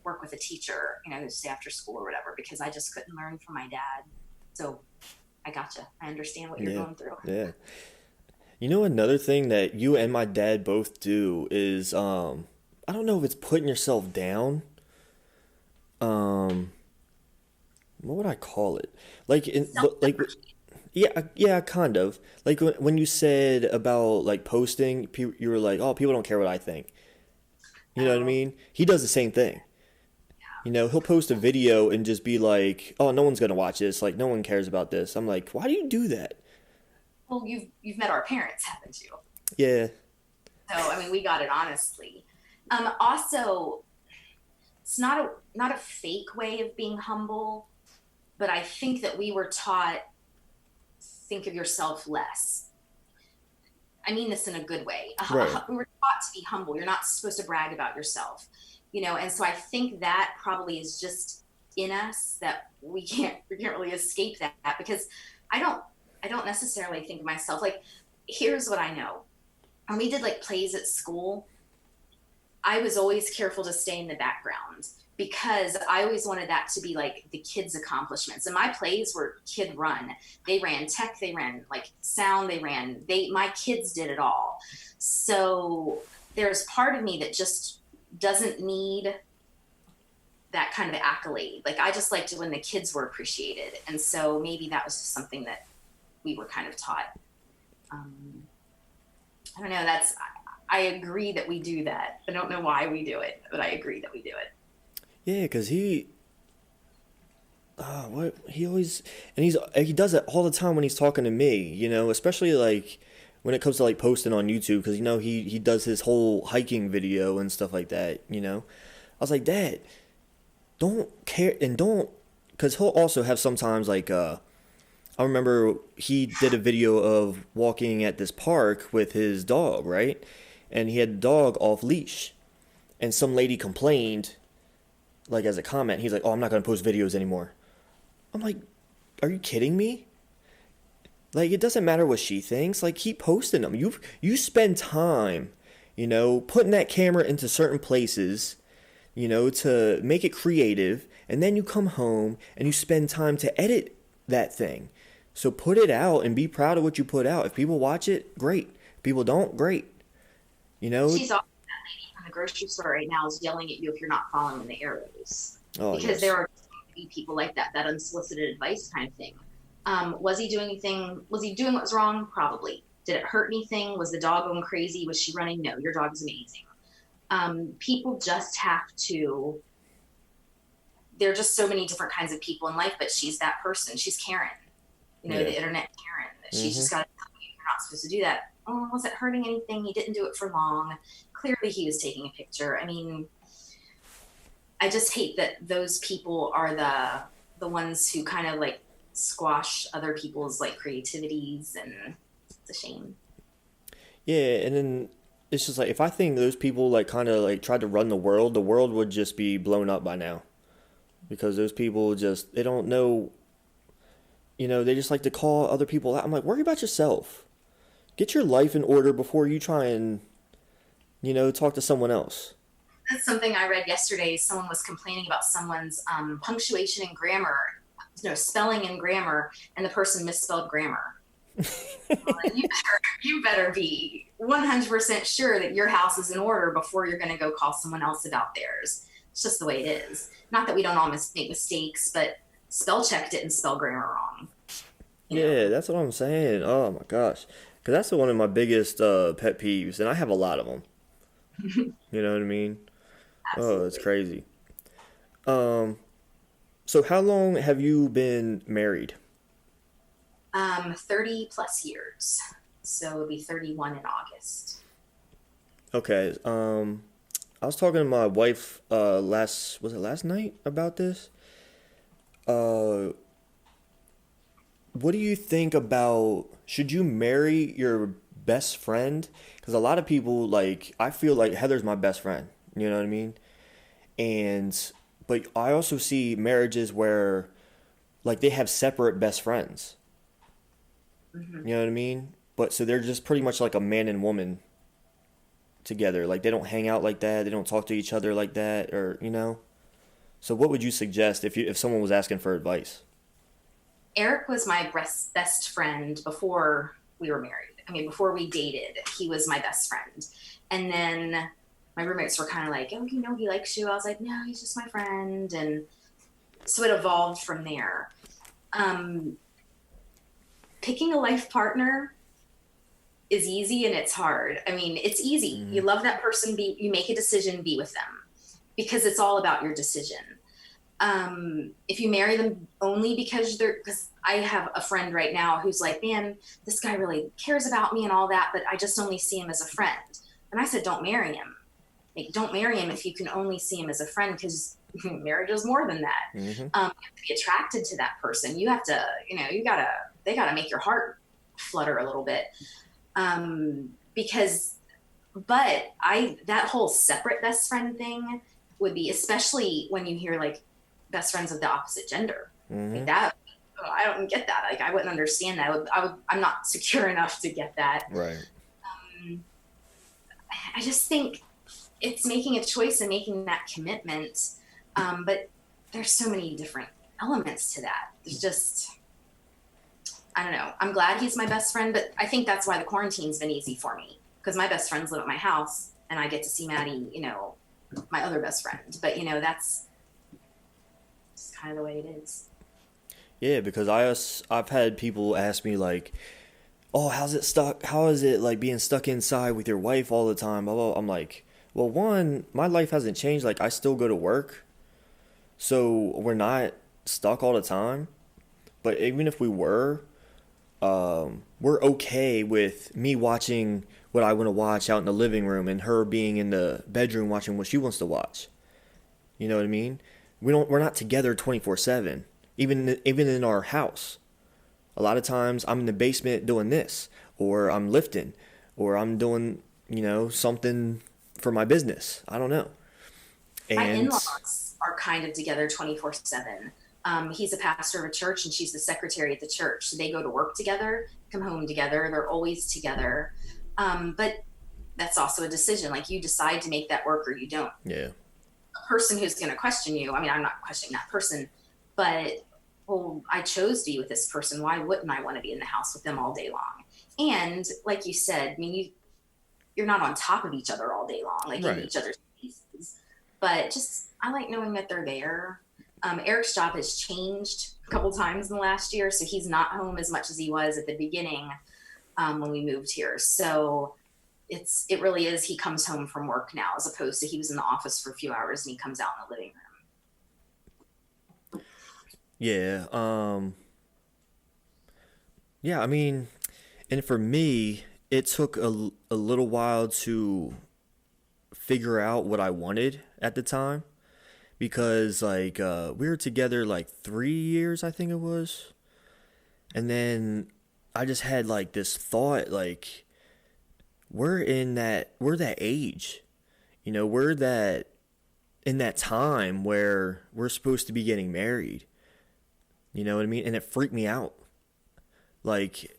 work with a teacher, say after school or whatever, because I just couldn't learn from my dad. So I gotcha. I understand what you're going through. Yeah. Another thing that you and my dad both do is, I don't know if it's putting yourself down. What would I call it? Yeah, kind of. Like when you said about like posting, you were like, oh, people don't care what I think. You know what I mean? He does the same thing. He'll post a video and just be like, oh, no one's going to watch this. Like, no one cares about this. I'm like, why do you do that? Well, you've met our parents, haven't you? Yeah. So, I mean, we got it honestly. Also, it's not a fake way of being humble, but I think that we were taught, think of yourself less. I mean this in a good way. Right. We were taught to be humble. You're not supposed to brag about yourself, and so I think that probably is just in us, that we can't really escape that, because I don't necessarily think of myself. Like, here's what I know. When we did like plays at school, I was always careful to stay in the background, because I always wanted that to be like the kids' accomplishments. And my plays were kid run. They ran tech, they ran like sound, my kids did it all. So there's part of me that just doesn't need that kind of accolade. Like, I just liked it when the kids were appreciated. And so maybe that was just something that we were kind of taught. I don't know. I agree that we do that. I don't know why we do it, but I agree that we do it. Yeah, because he does it all the time when he's talking to me, especially like when it comes to like posting on YouTube, because he does his whole hiking video and stuff like that. I was like, Dad, don't care, and don't, because he'll also have sometimes like I remember he did a video of walking at this park with his dog, right? And he had the dog off leash, and some lady complained, like as a comment. He's like, oh, I'm not going to post videos anymore. I'm like, are you kidding me? Like, it doesn't matter what she thinks. Like, keep posting them. You spend time, putting that camera into certain places, to make it creative. And then you come home and you spend time to edit that thing. So put it out and be proud of what you put out. If people watch it, great. If people don't, great. She's also, that lady from the grocery store right now is yelling at you if you're not following the arrows. Oh, because there are people like that unsolicited advice kind of thing. Was he doing anything? Was he doing what was wrong? Probably. Did it hurt anything? Was the dog going crazy? Was she running? No, your dog is amazing. People just have to, there are just so many different kinds of people in life, but she's that person. She's Karen, the internet Karen. She's just got to tell you, you're not supposed to do that. Oh, was it hurting anything? He didn't do it for long. Clearly he was taking a picture. I mean, I just hate that those people are the ones who kind of like squash other people's like creativities, and it's a shame. Yeah, and then it's just like if I think those people like kind of like tried to run the world would just be blown up by now. Because those people just, they don't know, they just like to call other people out. I'm like, worry about yourself. Get your life in order before you try and, talk to someone else. That's something I read yesterday. Someone was complaining about someone's punctuation and grammar, spelling and grammar, and the person misspelled grammar. Well, you better be 100% sure that your house is in order before you're going to go call someone else about theirs. It's just the way it is. Not that we don't all make mistakes, but spell check didn't spell grammar wrong. Yeah, that's what I'm saying. Oh my gosh. Because that's one of my biggest pet peeves, and I have a lot of them. You know what I mean? Absolutely. Oh, it's crazy. So how long have you been married? 30 plus years. So it'll be 31 in August. Okay. I was talking to my wife last night about this? What do you think about, should you marry your best friend? Because a lot of people, like, I feel like Heather's my best friend. You know what I mean? But I also see marriages where, like, they have separate best friends. Mm-hmm. You know what I mean? But so they're just pretty much like a man and woman together. Like, they don't hang out like that. They don't talk to each other like that, or, So what would you suggest if someone was asking for advice? Eric was my best friend before we were married. I mean, before we dated, he was my best friend. And then my roommates were kind of like, oh, he likes you. I was like, no, he's just my friend. And so it evolved from there. Picking a life partner is easy and it's hard. I mean, it's easy. Mm-hmm. You love that person, you make a decision, be with them, because it's all about your decision. If you marry them only because I have a friend right now who's like, man, this guy really cares about me and all that, but I just only see him as a friend. And I said, don't marry him. Like, don't marry him if you can only see him as a friend, because marriage is more than that. Mm-hmm. You have to be attracted to that person. You have to, they gotta make your heart flutter a little bit. That whole separate best friend thing would be, especially when you hear like best friends of the opposite gender. Mm-hmm. Like that, I don't get that. Like, I wouldn't understand that. I'm not secure enough to get that. Right. I just think it's making a choice and making that commitment. But there's so many different elements to that. There's just, I don't know. I'm glad he's my best friend, but I think that's why the quarantine's been easy for me, because my best friends live at my house and I get to see Maddie, my other best friend. But, that's just kind of the way it is. Yeah, because I've had people ask me like, oh, how is it like being stuck inside with your wife all the time? Blah, blah. I'm like, well, one, my life hasn't changed. Like, I still go to work, so we're not stuck all the time. But even if we were, we're okay with me watching what I want to watch out in the living room and her being in the bedroom watching what she wants to watch. You know what I mean? We're not together 24/7, even in our house. A lot of times I'm in the basement doing this, or I'm lifting, or I'm doing, something for my business. I don't know. And my in-laws are kind of together 24/7. He's a pastor of a church and she's the secretary at the church. So they go to work together, come home together. They're always together. But that's also a decision. Like, you decide to make that work or you don't. Yeah. A person who's going to question you, I mean, I'm not questioning that person, but, well, I chose to be with this person. Why wouldn't I want to be in the house with them all day long? And like you said, I mean, you're not on top of each other all day long, like right. In each other's faces. But just, I like knowing that they're there. Eric's job has changed a couple times in the last year, so he's not home as much as he was at the beginning when we moved here. So it really is, he comes home from work now, as opposed to he was in the office for a few hours and he comes out in the living room. Yeah. Yeah, I mean, and for me, it took a little while to figure out what I wanted at the time, because like we were together like 3 years, I think it was. And then I just had like this thought, like, we're that age, we're that in that time where we're supposed to be getting married. You know what I mean? And it freaked me out. Like,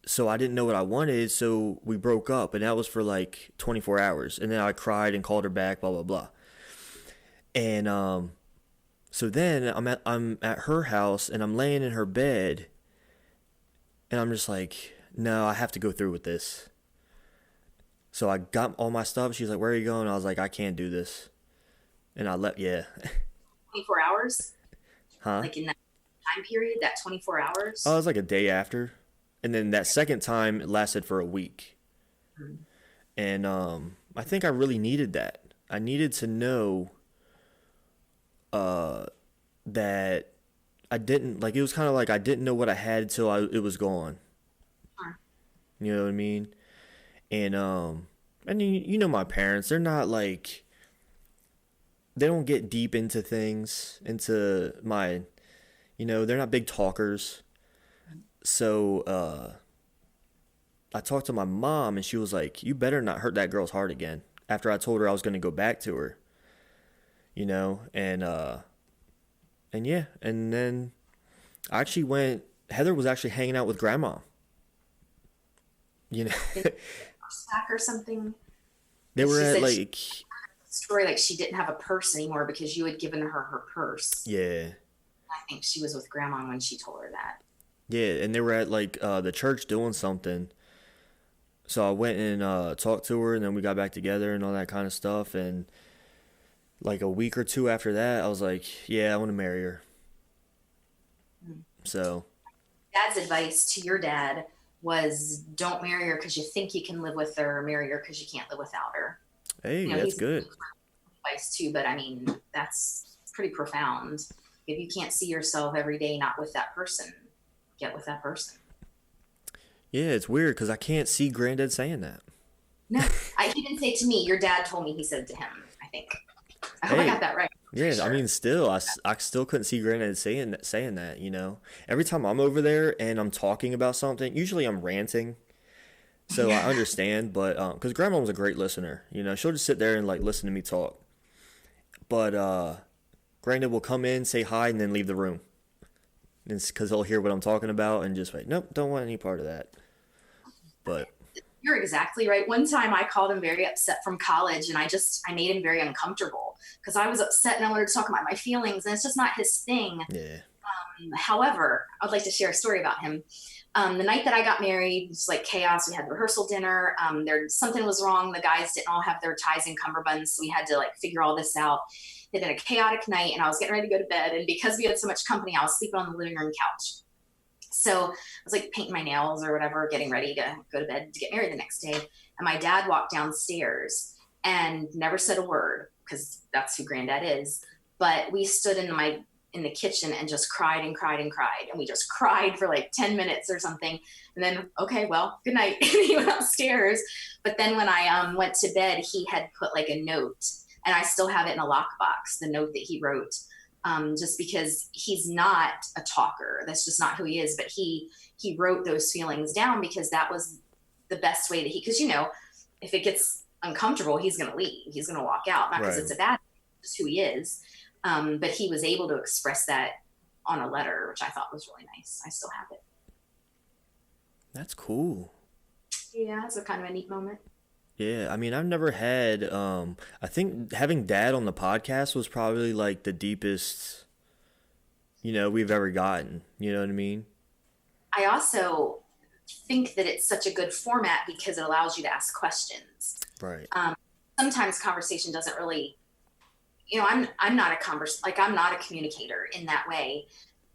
so I didn't know what I wanted, so we broke up, and that was for like 24 hours. And then I cried and called her back, blah blah blah. And so then I'm at her house and I'm laying in her bed, and I'm just like, no, I have to go through with this. So I got all my stuff. She's like, where are you going? I was like, I can't do this. And I left, yeah. 24 hours? Huh? Like in that time period, that 24 hours? Oh, it was like a day after. And then that second time, it lasted for a week. Mm-hmm. And I think I really needed that. I needed to know that I didn't, like, it was kind of like I didn't know what I had until it was gone. Huh. You know what I mean? And you know my parents, they're not like, they don't get deep into things, into my, they're not big talkers. So I talked to my mom, and she was like, you better not hurt that girl's heart again, after I told her I was going to go back to her. And yeah, and then I actually Heather was actually hanging out with grandma. Sack or something. They were at like story, like she didn't have a purse anymore because you had given her purse. Yeah. I think she was with grandma when she told her that. Yeah, and they were at like the church doing something. So I went and talked to her, and then we got back together and all that kind of stuff. And like a week or two after that, I was like, yeah, I want to marry her. Mm-hmm. So Dad's advice to your dad was, don't marry her because you think you can live with her, or marry her because you can't live without her. Hey, that's good advice too, but I mean, that's pretty profound. If you can't see yourself every day not with that person, get with that person. Yeah, it's weird because I can't see Granddad saying that. No, he didn't say it to me. Your dad told me he said it to him, I think. I hope I got that right. Yeah, sure. I mean, still, I still couldn't see Granddad saying that, Every time I'm over there and I'm talking about something, usually I'm ranting. So yeah. I understand, but because Grandma was a great listener, she'll just sit there and like listen to me talk. But Granddad will come in, say hi, and then leave the room. It's because he'll hear what I'm talking about and just like, nope, don't want any part of that. But you're exactly right. One time I called him very upset from college, and I made him very uncomfortable because I was upset and I wanted to talk about my feelings, and it's just not his thing. Yeah. However, I'd like to share a story about him. The night that I got married, it was like chaos. We had the rehearsal dinner. Something was wrong. The guys didn't all have their ties and cummerbunds, so we had to like figure all this out. It had been a chaotic night, and I was getting ready to go to bed. And because we had so much company, I was sleeping on the living room couch. So I was like painting my nails or whatever, getting ready to go to bed to get married the next day. And my dad walked downstairs and never said a word, because that's who Granddad is. But we stood in the kitchen and just cried and cried and cried. And we just cried for like 10 minutes or something. And then, okay, well, good night. And he went upstairs. But then when I went to bed, he had put like a note, and I still have it in a lockbox, the note that he wrote, just because he's not a talker. That's just not who he is. But he wrote those feelings down because that was the best way that because, if it gets uncomfortable, he's going to leave. He's going to walk out, not because it's a bad thing, just who he is. But he was able to express that on a letter, which I thought was really nice. I still have it. That's cool. Yeah, it's a kind of a neat moment. Yeah, I mean, I've never had, I think having Dad on the podcast was probably like the deepest, we've ever gotten. You know what I mean? I also think that it's such a good format because it allows you to ask questions. Right. Sometimes conversation doesn't really, I'm not I'm not a communicator in that way.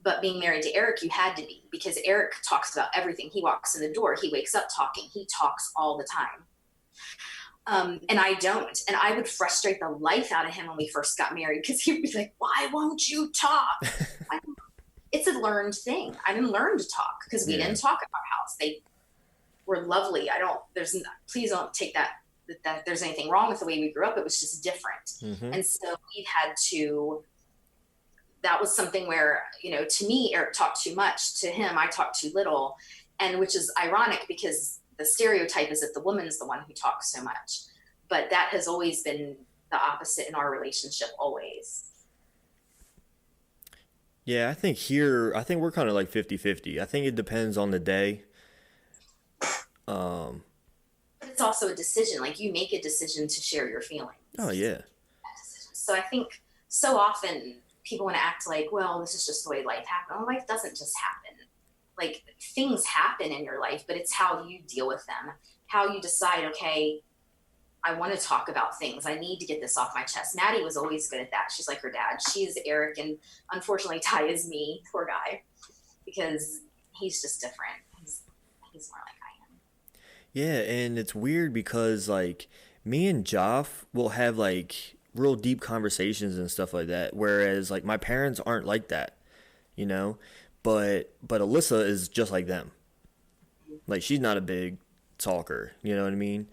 But being married to Eric, you had to be, because Eric talks about everything. He walks in the door, he wakes up talking, he talks all the time. And I don't. And I would frustrate the life out of him when we first got married, because he would be like, why won't you talk? It's a learned thing. I didn't learn to talk because we didn't talk at our house. They were lovely. Please don't take that there's anything wrong with the way we grew up. It was just different. Mm-hmm. And so we had to, that was something where, to me, Eric talked too much. To him, I talked too little. And which is ironic, because the stereotype is that the woman's the one who talks so much. But that has always been the opposite in our relationship, always. Yeah, I think we're kind of like 50-50. I think it depends on the day. But it's also a decision. Like, you make a decision to share your feelings. Oh, yeah. So I think so often people want to act like, well, this is just the way life happens. Well, life doesn't just happen. Like, things happen in your life, but it's how you deal with them. How you decide, okay, I want to talk about things. I need to get this off my chest. Maddie was always good at that. She's like her dad. She's Eric, and unfortunately Ty is me, poor guy, because he's just different. He's more like I am. Yeah, and it's weird because, like, me and Joff will have, like, real deep conversations and stuff like that, whereas, like, my parents aren't like that, But Alyssa is just like them. Like, she's not a big talker, you know what I mean?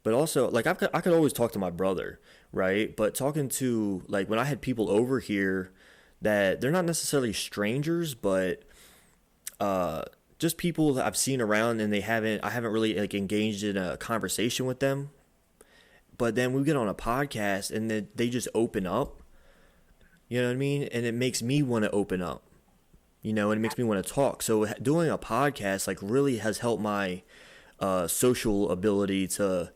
But also, like, I could always talk to my brother, right? But talking to, like, when I had people over here that they're not necessarily strangers, but just people that I've seen around, and I haven't really, like, engaged in a conversation with them. But then we get on a podcast and then they just open up, you know what I mean? And it makes me want to open up, and it makes me want to talk. So doing a podcast, like, really has helped my social ability to,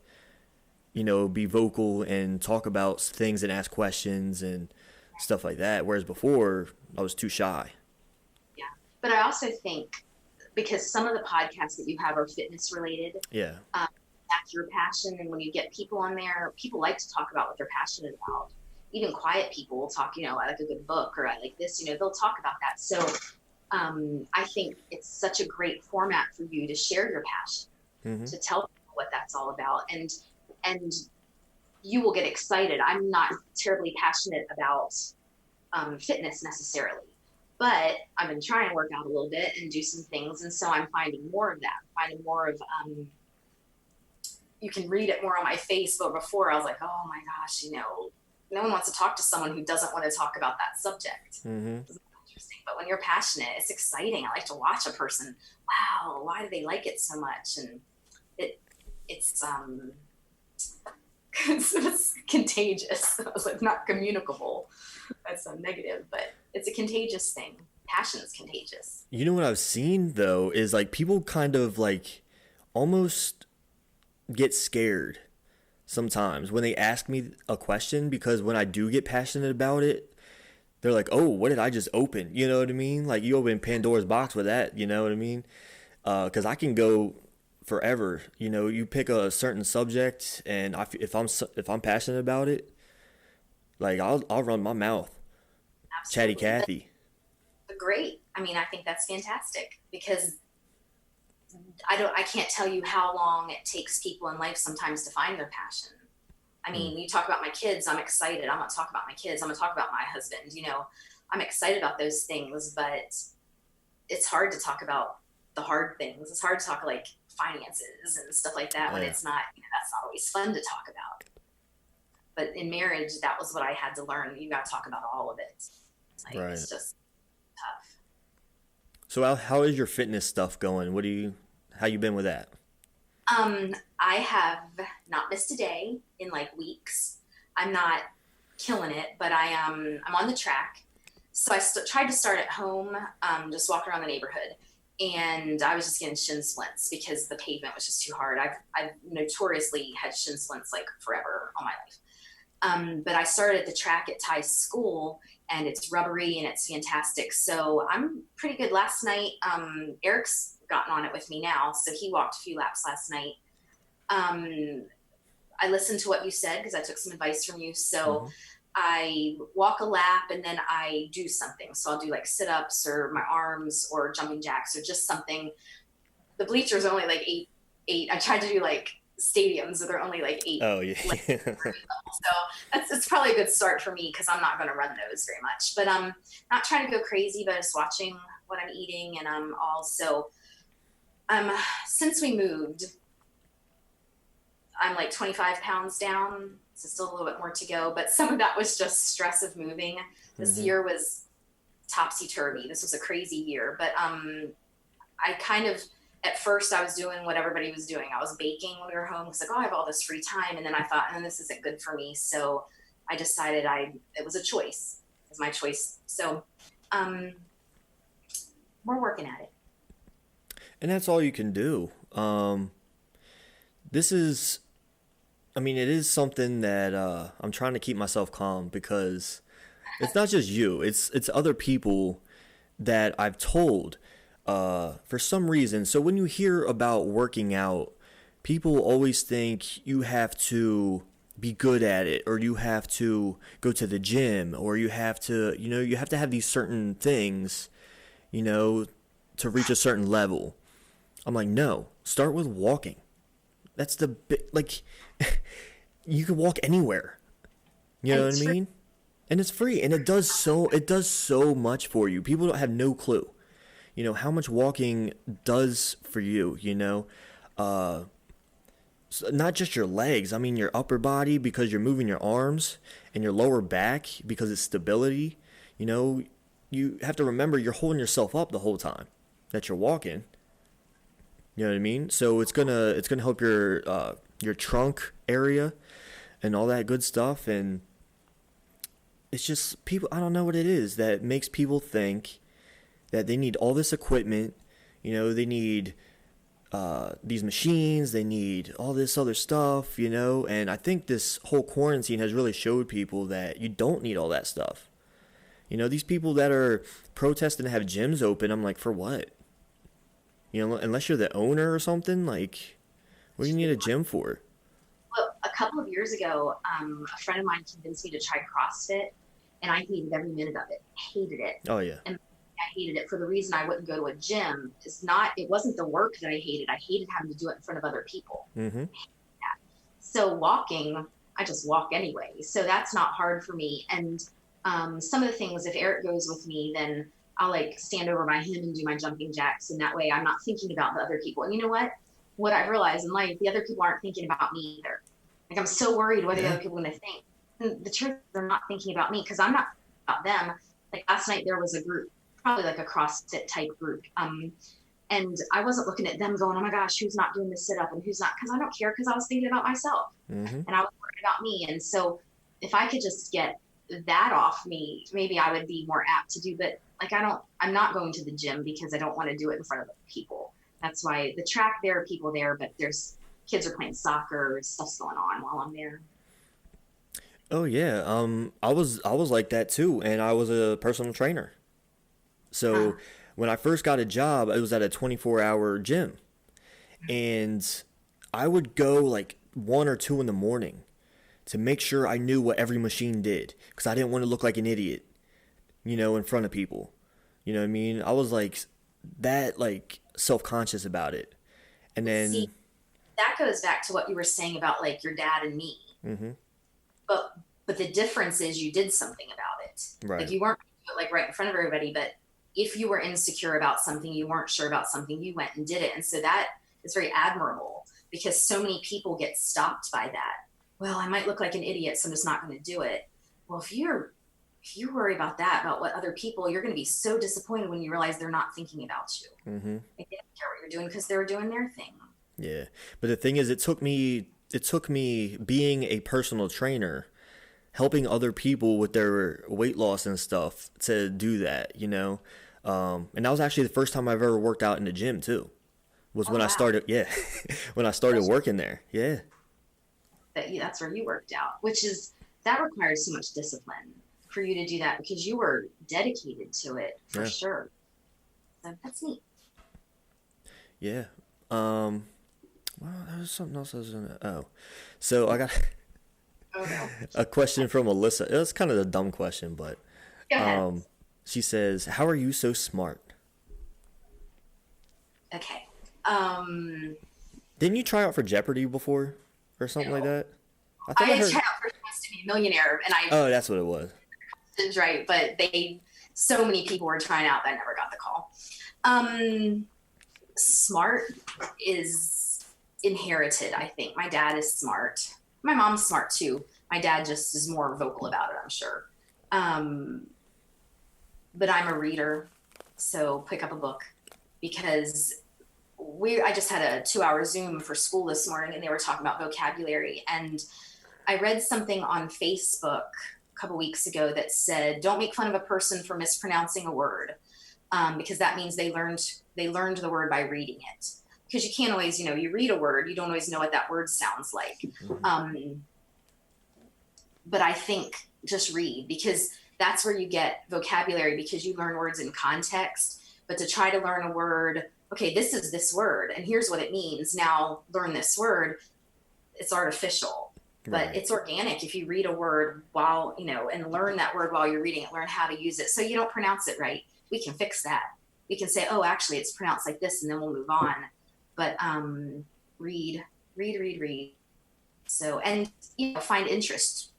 be vocal and talk about things and ask questions and stuff like that. Whereas before, I was too shy. Yeah. But I also think, because some of the podcasts that you have are fitness related. Yeah. That's your passion. And when you get people on there, people like to talk about what they're passionate about. Even quiet people will talk, I like a good book, or I like this, they'll talk about that. So I think it's such a great format for you to share your passion, mm-hmm. to tell people what that's all about. And you will get excited. I'm not terribly passionate about fitness necessarily, but I've been trying to work out a little bit and do some things. And so I'm finding more of that, finding more of, you can read it more on my face. But before I was like, oh my gosh, no one wants to talk to someone who doesn't want to talk about that subject. Mm-hmm. It's interesting. But when you're passionate, it's exciting. I like to watch a person. Wow, why do they like it so much? And it's contagious. I was like, not communicable. That's a negative, but it's a contagious thing. Passion is contagious. You know what I've seen though is, like, people kind of, like, almost get scared sometimes when they ask me a question, because when I do get passionate about it, they're like, oh, what did I just open? You know what I mean? Like, you open Pandora's box with that, you know what I mean? Because I can go forever. You pick a certain subject, and if I'm passionate about it, like, I'll run my mouth. Absolutely. Chatty Cathy. Great. I mean, I think that's fantastic, because I can't tell you how long it takes people in life sometimes to find their passion. I mean, you talk about my kids, I'm excited. I'm going to talk about my kids. I'm going to talk about my husband. I'm excited about those things, but it's hard to talk about the hard things. It's hard to talk, like, finances and stuff like that, when it's not, that's not always fun to talk about. But in marriage, that was what I had to learn. You got to talk about all of it. Like, right. It's just tough. So how is your fitness stuff going? How you been with that? I have not missed a day in, like, weeks. I'm not killing it, but I'm on the track. So I tried to start at home, just walking around the neighborhood. And I was just getting shin splints because the pavement was just too hard. I've notoriously had shin splints, like, forever all my life. But I started at the track at Ty's school, and it's rubbery and it's fantastic. So I'm pretty good. Last night, Eric's gotten on it with me now, so he walked a few laps last night. I listened to what you said because I took some advice from you. So I walk a lap and then I do something. So I'll do like sit-ups or my arms or jumping jacks or just something. The bleachers are only like eight. I tried to do like stadiums, so they're only like eight. Oh yeah. So it's probably a good start for me because I'm not going to run those very much. But I'm not trying to go crazy, but just watching what I'm eating. And I'm also, since we moved, I'm like 25 pounds down. So still a little bit more to go. But some of that was just stress of moving. This year was topsy-turvy. This was a crazy year. But I kind of, at first I was doing what everybody was doing. I was baking when we were home. It's like, oh, I have all this free time. And then I thought, this isn't good for me. So I decided it was a choice. It was my choice. So we're working at it. And that's all you can do. This is, it is something that I'm trying to keep myself calm, because it's not just you. It's other people that I've told for some reason. So when you hear about working out, people always think you have to be good at it, or you have to go to the gym, or you have to, you have to have these certain things, to reach a certain level. I'm like, no, start with walking. That's the like, you can walk anywhere. You know what I mean? And it's free, and it does so much for you. People don't have no clue, how much walking does for you. So not just your legs. Your upper body, because you're moving your arms, and your lower back because it's stability. You have to remember you're holding yourself up the whole time that you're walking. You know what I mean? So it's gonna help your trunk area and all that good stuff. And it's just people, I don't know what it is that makes people think that they need all this equipment. They need these machines, they need all this other stuff, and I think this whole quarantine has really showed people that you don't need all that stuff. These people that are protesting to have gyms open, I'm like, for what? Unless you're the owner or something, like, what do you need a gym for? Well, a couple of years ago, a friend of mine convinced me to try CrossFit, and I hated every minute of it. Hated it. Oh yeah. And I hated it for the reason I wouldn't go to a gym. It wasn't the work that I hated. I hated having to do it in front of other people. Mm-hmm. So walking, I just walk anyway. So that's not hard for me. And some of the things, if Eric goes with me, then I'll like stand over by him and do my jumping jacks. And that way I'm not thinking about the other people. And you know what? What I've realized in life, the other people aren't thinking about me either. Like, I'm so worried what the other people are going to think. And the truth, they're not thinking about me because I'm not about them. Like last night there was a group, probably like a CrossFit type group. And I wasn't looking at them going, oh my gosh, who's not doing the sit up and who's not, because I don't care, because I was thinking about myself. And I was worried about me. And so if I could just get that off me, maybe I would be more apt to do. But like, I'm not going to the gym because I don't want to do it in front of people. That's why the track, there are people there, but there's kids are playing soccer, stuff's going on while I'm there. Oh yeah. I was like that too, and I was a personal trainer. So when I first got a job, it was at a 24-hour gym, and I would go like 1 or 2 in the morning to make sure I knew what every machine did, because I didn't want to look like an idiot, in front of people. You know what I mean? I was like that, like self-conscious about it. And then see, that goes back to what you were saying about like your dad and me. Mm-hmm. But the difference is you did something about it. Right. Like you weren't like right in front of everybody, but if you were insecure about something, you weren't sure about something, you went and did it. And so that is very admirable, because so many people get stopped by that. Well, I might look like an idiot, so I'm just not going to do it. Well, if you worry about that, about what other people, you're going to be so disappointed when you realize they're not thinking about you. Mm-hmm. They didn't care what you're doing because they were doing their thing. Yeah. But the thing is, it took me being a personal trainer, helping other people with their weight loss and stuff, to do that, And that was actually the first time I've ever worked out in the gym too. Was when I started, when I started working there. Yeah. That's where you worked out, that requires so much discipline for you to do that, because you were dedicated to it for sure. So that's neat. Yeah. Well, there was something else I was gonna. Oh, so I got. Oh no. A question from Alyssa. It was kind of a dumb question, but Go ahead. she says, "How are you so smart?" Okay. Didn't you try out for Jeopardy before, or something like No. that? I thought I I heard. tried out for Who Wants to Be a Millionaire, and I Oh, that's what it was. did right, but so many people were trying out that I never got the call. Smart is inherited, I think. My dad is smart. My mom's smart too. My dad just is more vocal about it, I'm sure. But I'm a reader, so pick up a book because I just had a 2-hour Zoom for school this morning and they were talking about vocabulary. And I read something on Facebook a couple weeks ago that said, don't make fun of a person for mispronouncing a word, because that means they learned the word by reading it. Because you can't always, you read a word, you don't always know what that word sounds like. But I think just read, because that's where you get vocabulary, because you learn words in context. But to try to learn a word, okay, this is this word, and here's what it means. Now learn this word. It's artificial, but Right. it's organic. If you read a word while, and learn that word while you're reading it, learn how to use it. So you don't pronounce it right. We can fix that. We can say, oh, actually, it's pronounced like this, and then we'll move on. But read. So, and find interest.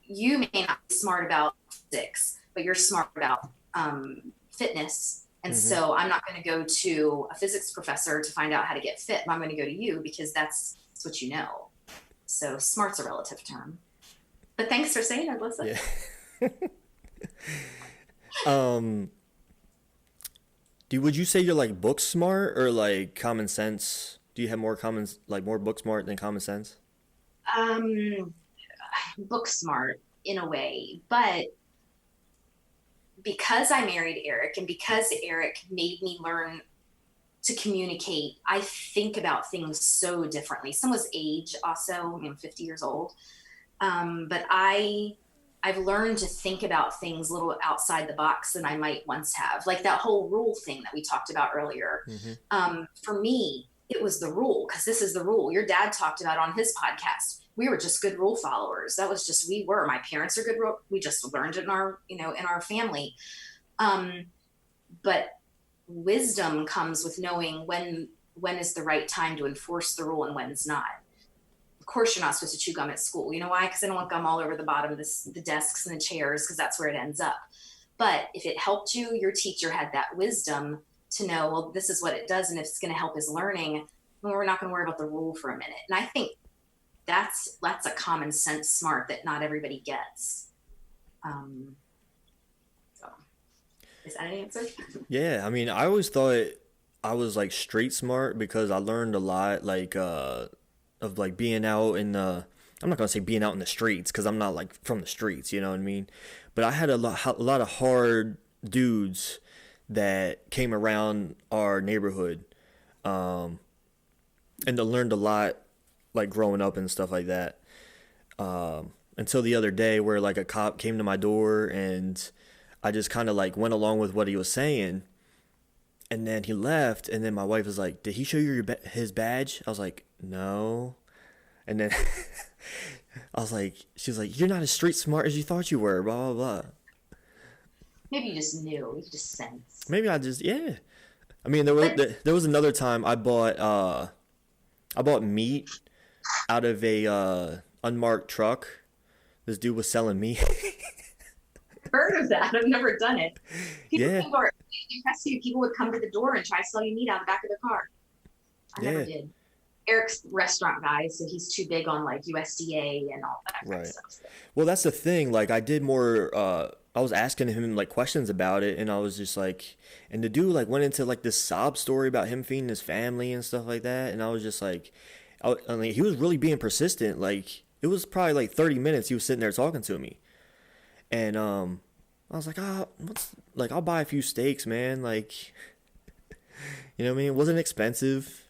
You may not be smart about physics, but you're smart about fitness. And so I'm not going to go to a physics professor to find out how to get fit. I'm going to go to you because that's what you know. So smart's a relative term. But thanks for saying it, Alyssa. Yeah. Would you say you're like book smart or like common sense? Do you have more more book smart than common sense? Book smart in a way, but because I married Eric and because Eric made me learn to communicate, I think about things so differently. Some was age also. I'm 50 years old. But I've learned to think about things a little outside the box than I might once have. Like that whole rule thing that we talked about earlier. For me, it was the rule, because this is the rule. Your dad talked about on his podcast. We were just good rule followers. That was just, my parents are good rule. We just learned it in our family. But wisdom comes with knowing when is the right time to enforce the rule and when's not. Of course, you're not supposed to chew gum at school. You know why? Because I don't want gum all over the bottom of the desks and the chairs, because that's where it ends up. But if it helped you, your teacher had that wisdom to know, well, this is what it does, and if it's going to help his learning, well, we're not going to worry about the rule for a minute. And I think that's a common sense smart that not everybody gets. So is that an answer? Yeah, I mean, I always thought I was like street smart because I learned a lot of like being out in the. I'm not gonna say being out in the streets because I'm not like from the streets, you know what I mean. But I had a lot of hard dudes that came around our neighborhood, and I learned a lot like growing up and stuff like that. Until the other day where like a cop came to my door and I just kind of like went along with what he was saying, and then he left, and then my wife was like, "Did he show you his badge?" I was like, "No." And then she was like, "You're not as street smart as you thought you were." Blah blah blah. Maybe you just knew. You just sensed. Maybe I just yeah. I mean, there was another time I bought meat out of a unmarked truck. This dude was selling meat. Heard of that? I've never done it. Yeah. People would come to the door and try to sell you meat out of the back of their car. I never did. Eric's restaurant guy, so he's too big on like USDA and all that kind of stuff. Well, that's the thing. Like, I did more. I was asking him like questions about it, and I was just like, and the dude like went into like this sob story about him feeding his family and stuff like that, and I was just like, I mean, he was really being persistent. Like, it was probably like 30 minutes he was sitting there talking to me, and I was like, I'll buy a few steaks, man. Like, you know what I mean? It wasn't expensive.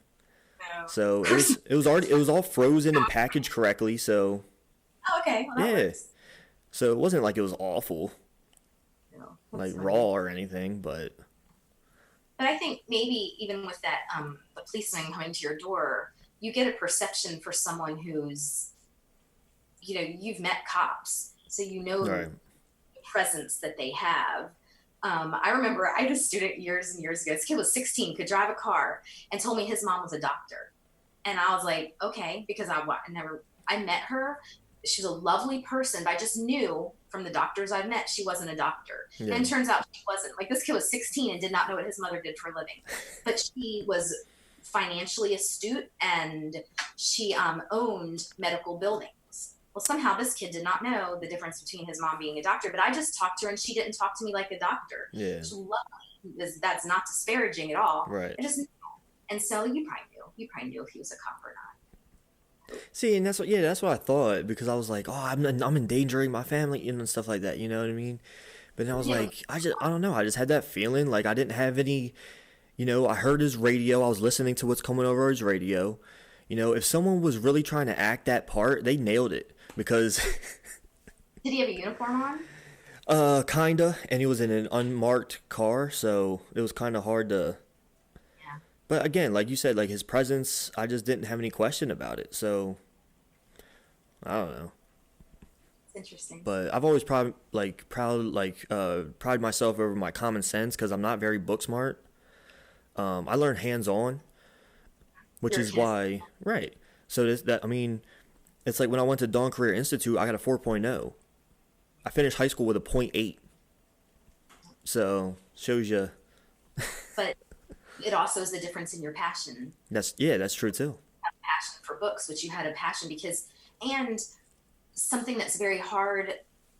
So it was all frozen and packaged correctly. So okay, well, that works. So it wasn't like it was awful, like fine. raw or anything. But I think maybe even with that, the policeman coming to your door, you get a perception for someone who's, you've met cops, so Right. the presence that they have. I remember I had a student years and years ago. This kid was 16, could drive a car, and told me his mom was a doctor. And I was like, okay, because I met her. She was a lovely person, but I just knew from the doctors I've met she wasn't a doctor. Yeah. And it turns out she wasn't. Like, this kid was 16 and did not know what his mother did for a living, but she was financially astute, and she owned medical buildings. Well, somehow this kid did not know the difference between his mom being a doctor, but I just talked to her and she didn't talk to me like a doctor. Yeah. She loved me. That's not disparaging at all. Right. I just knew. And so you probably knew if he was a cop or not. See, and that's what I thought, because I was like, oh, I'm endangering my family, and stuff like that. You know what I mean? But then I was Yeah. like, I don't know. I just had that feeling, like I didn't have any. I heard his radio. I was listening to what's coming over his radio. If someone was really trying to act that part, they nailed it, because. Did he have a uniform on? Kinda, and he was in an unmarked car, so it was kind of hard to. Yeah. But again, like you said, like his presence, I just didn't have any question about it. So I don't know. It's interesting. But I've always pride myself over my common sense, because I'm not very book smart. I learn hands on, which You're a is kid. why, right. So it's like when I went to Dawn Career Institute, I got a 4.0. I finished high school with a 0.8. So shows you. But it also is the difference in your passion. That's true too. Passion for books, which you had a passion and something that's very hard,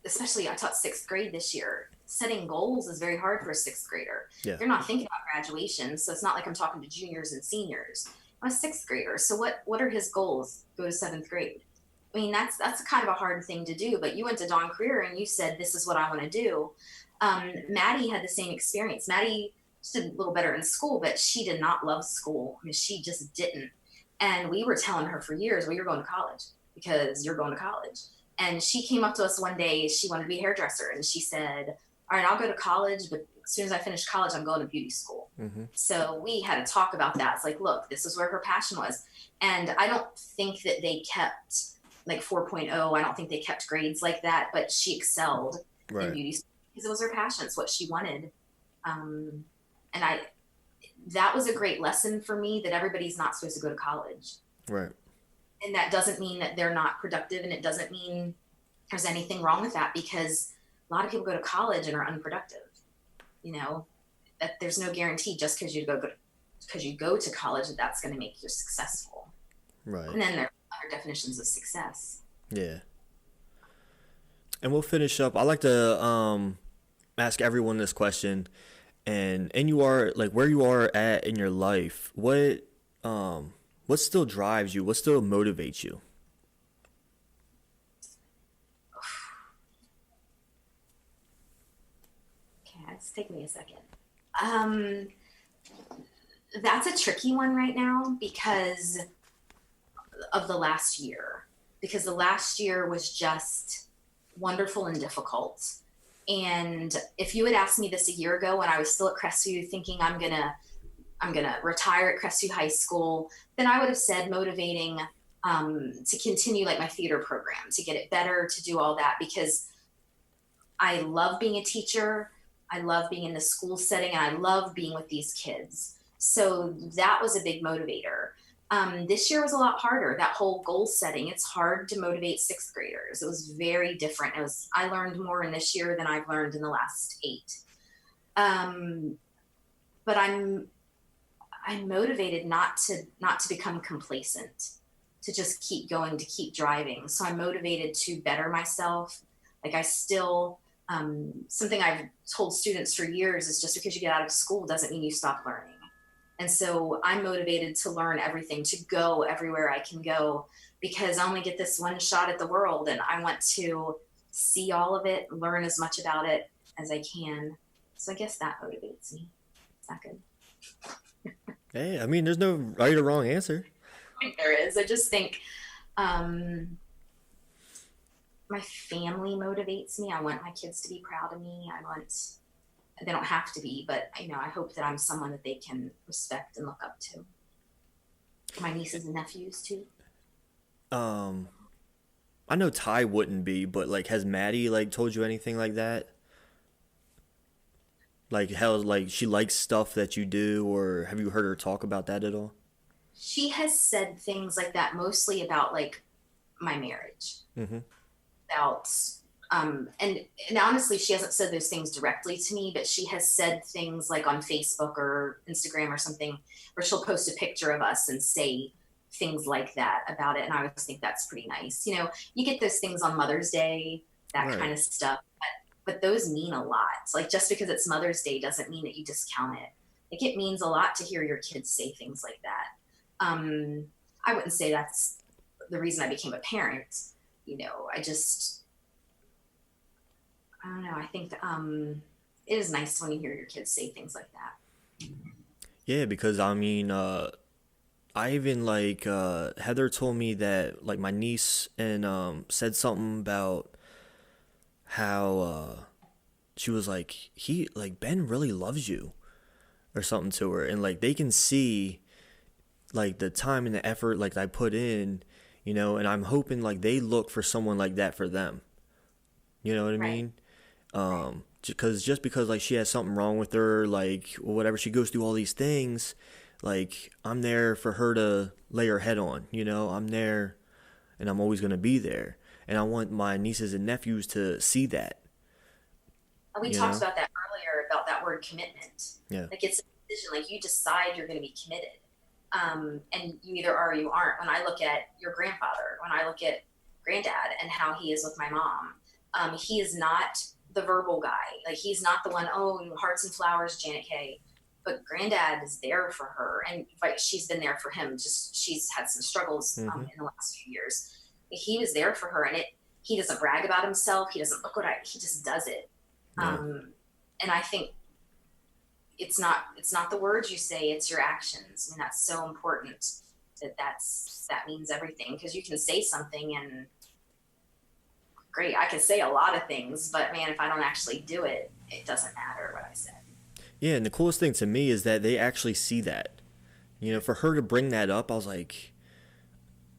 especially I taught 6th grade this year. Setting goals is very hard for a 6th grader. Yeah. You're not thinking about graduation, so it's not like I'm talking to juniors and seniors. I'm a 6th grader, so what are his goals? Go to 7th grade. I mean, that's kind of a hard thing to do, but you went to Dawn Career and you said, this is what I want to do. Maddie had the same experience. Maddie did a little better in school, but she did not love school. I mean, she just didn't. And we were telling her for years, well, you're going to college because you're going to college. And she came up to us one day, she wanted to be a hairdresser, and she said, all right, I'll go to college, but as soon as I finish college, I'm going to beauty school. Mm-hmm. So we had to talk about that. It's like, look, this is where her passion was. And I don't think that they kept like 4.0. I don't think they kept grades like that, but she excelled in beauty school because it was her passion. It's what she wanted. And that was a great lesson for me, that everybody's not supposed to go to college. Right. And that doesn't mean that they're not productive, and it doesn't mean there's anything wrong with that, because a lot of people go to college and are unproductive. That there's no guarantee just because you go to college that that's going to make you successful. Right. And then there are other definitions of success. Yeah. And we'll finish up. I like to ask everyone this question, and you are like where you are at in your life. What still drives you? What still motivates you? Okay, it's taking me a second. That's a tricky one right now because of the last year. Because the last year was just wonderful and difficult. And if you had asked me this a year ago when I was still at Crestview thinking I'm gonna retire at Crestview High School, then I would have said motivating to continue like my theater program, to get it better, to do all that, because I love being a teacher. I love being in the school setting, and I love being with these kids. So that was a big motivator. This year was a lot harder. That whole goal setting, it's hard to motivate 6th graders. It was very different. I learned more in this year than I've learned in the last 8. But I'm motivated not to become complacent, to just keep going, to keep driving. So I'm motivated to better myself. Like I still, something I've told students for years is just because you get out of school doesn't mean you stop learning. And so I'm motivated to learn everything, to go everywhere I can go, because I only get this one shot at the world, and I want to see all of it, learn as much about it as I can. So I guess that motivates me. Is that good? Hey, I mean, there's no right or wrong answer. There is. I just think my family motivates me. I want my kids to be proud of me. They don't have to be, but I hope that I'm someone that they can respect and look up to. My nieces and nephews too. I know Ty wouldn't be, but like, has Maddie like told you anything like that? Like how like she likes stuff that you do, or have you heard her talk about that at all? She has said things like that mostly about like my marriage, Mm-hmm. about and honestly she hasn't said those things directly to me, but she has said things like on Facebook or Instagram or something where she'll post a picture of us and say things like that about it, and I always think that's pretty nice. You get those things on Mother's Day, that Right. kind of stuff, but those mean a lot. It's like just because it's Mother's Day doesn't mean that you discount it. Like it means a lot to hear your kids say things like that. I wouldn't say that's the reason I became a parent. I don't know. I think it is nice when you hear your kids say things like that. Yeah, because I mean, I even like Heather told me that like my niece and said something about how she was like he like Ben really loves you or something to her, and like they can see like the time and the effort like I put in, and I'm hoping like they look for someone like that for them. You know what I Right. mean? Because just because like she has something wrong with her, like or whatever, she goes through all these things. Like I'm there for her to lay her head on. I'm there, and I'm always gonna be there. And I want my nieces and nephews to see that. And we You talked know? about that earlier about that word commitment. Yeah. Like it's a decision. Like you decide you're going to be committed, and you either are or you aren't. When I look at your grandfather, when I look at granddad and how he is with my mom, he is not the verbal guy. Like he's not the one. Oh, hearts and flowers, Janet Kay. But granddad is there for her, and like, she's been there for him. Just she's had some struggles Mm-hmm. in the last few years. He was there for her, and he doesn't brag about himself. He doesn't look what he just does it. Yeah. And I think it's not the words you say, it's your actions. I mean, that's so important. That means everything, because you can say something and great, I can say a lot of things, but man, if I don't actually do it, it doesn't matter what I said. Yeah, and the coolest thing to me is that they actually see that. For her to bring that up, I was like,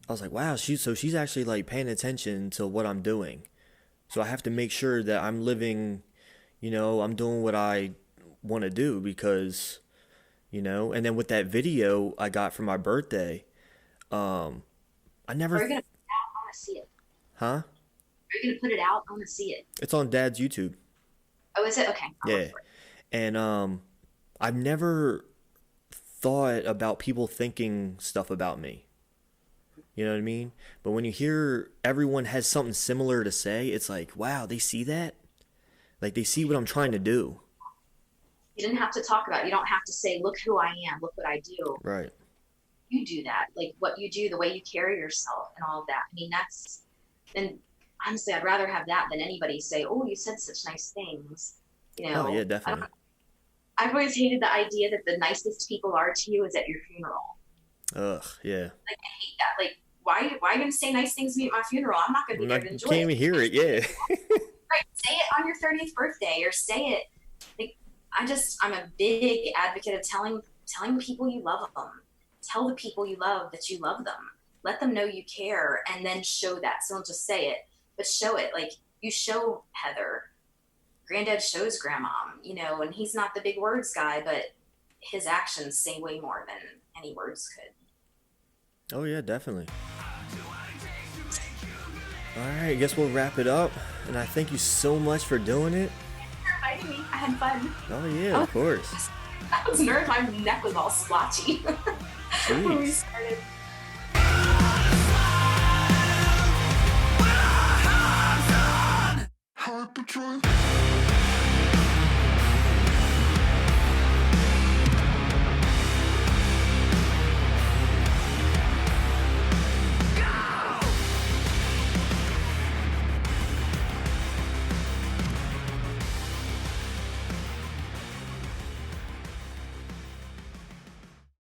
wow, she's actually like paying attention to what I'm doing. So I have to make sure that I'm living, I'm doing what I want to do because, and then with that video I got for my birthday, I Are never, you gonna put it out? I want to see it. huh? Are you gonna put it out? I want to see it. It's on Dad's YouTube. Oh, is it? Okay. I'll Yeah. look for it. And I've never thought about people thinking stuff about me. You know what I mean? But when you hear everyone has something similar to say, it's like, wow, they see that? Like they see what I'm trying to do. You didn't have to talk about it. You don't have to say, look who I am, look what I do. Right. You do that, like what you do, the way you carry yourself and all of that. I mean, and honestly, I'd rather have that than anybody say, oh, you said such nice things. Oh yeah, definitely. I've always hated the idea that the nicest people are to you is at your funeral. Ugh, yeah. Like, I hate that. Like, why are you going to say nice things to me at my funeral? I'm not going to be there to You enjoy can't it. even hear it, yeah. Right, say it on your 30th birthday, or say it. Like, I'm a big advocate of telling the people you love them. Tell the people you love that you love them. Let them know you care, and then show that. So don't just say it, but show it. Like you show Heather, Granddad shows Grandma, and he's not the big words guy, but his actions say way more than any words could. Oh yeah, definitely. Alright, I guess we'll wrap it up. And I thank you so much for doing it. Thanks for inviting me. I had fun. Oh yeah, of course. I was nervous. My neck was all splotchy when we Jeez. started.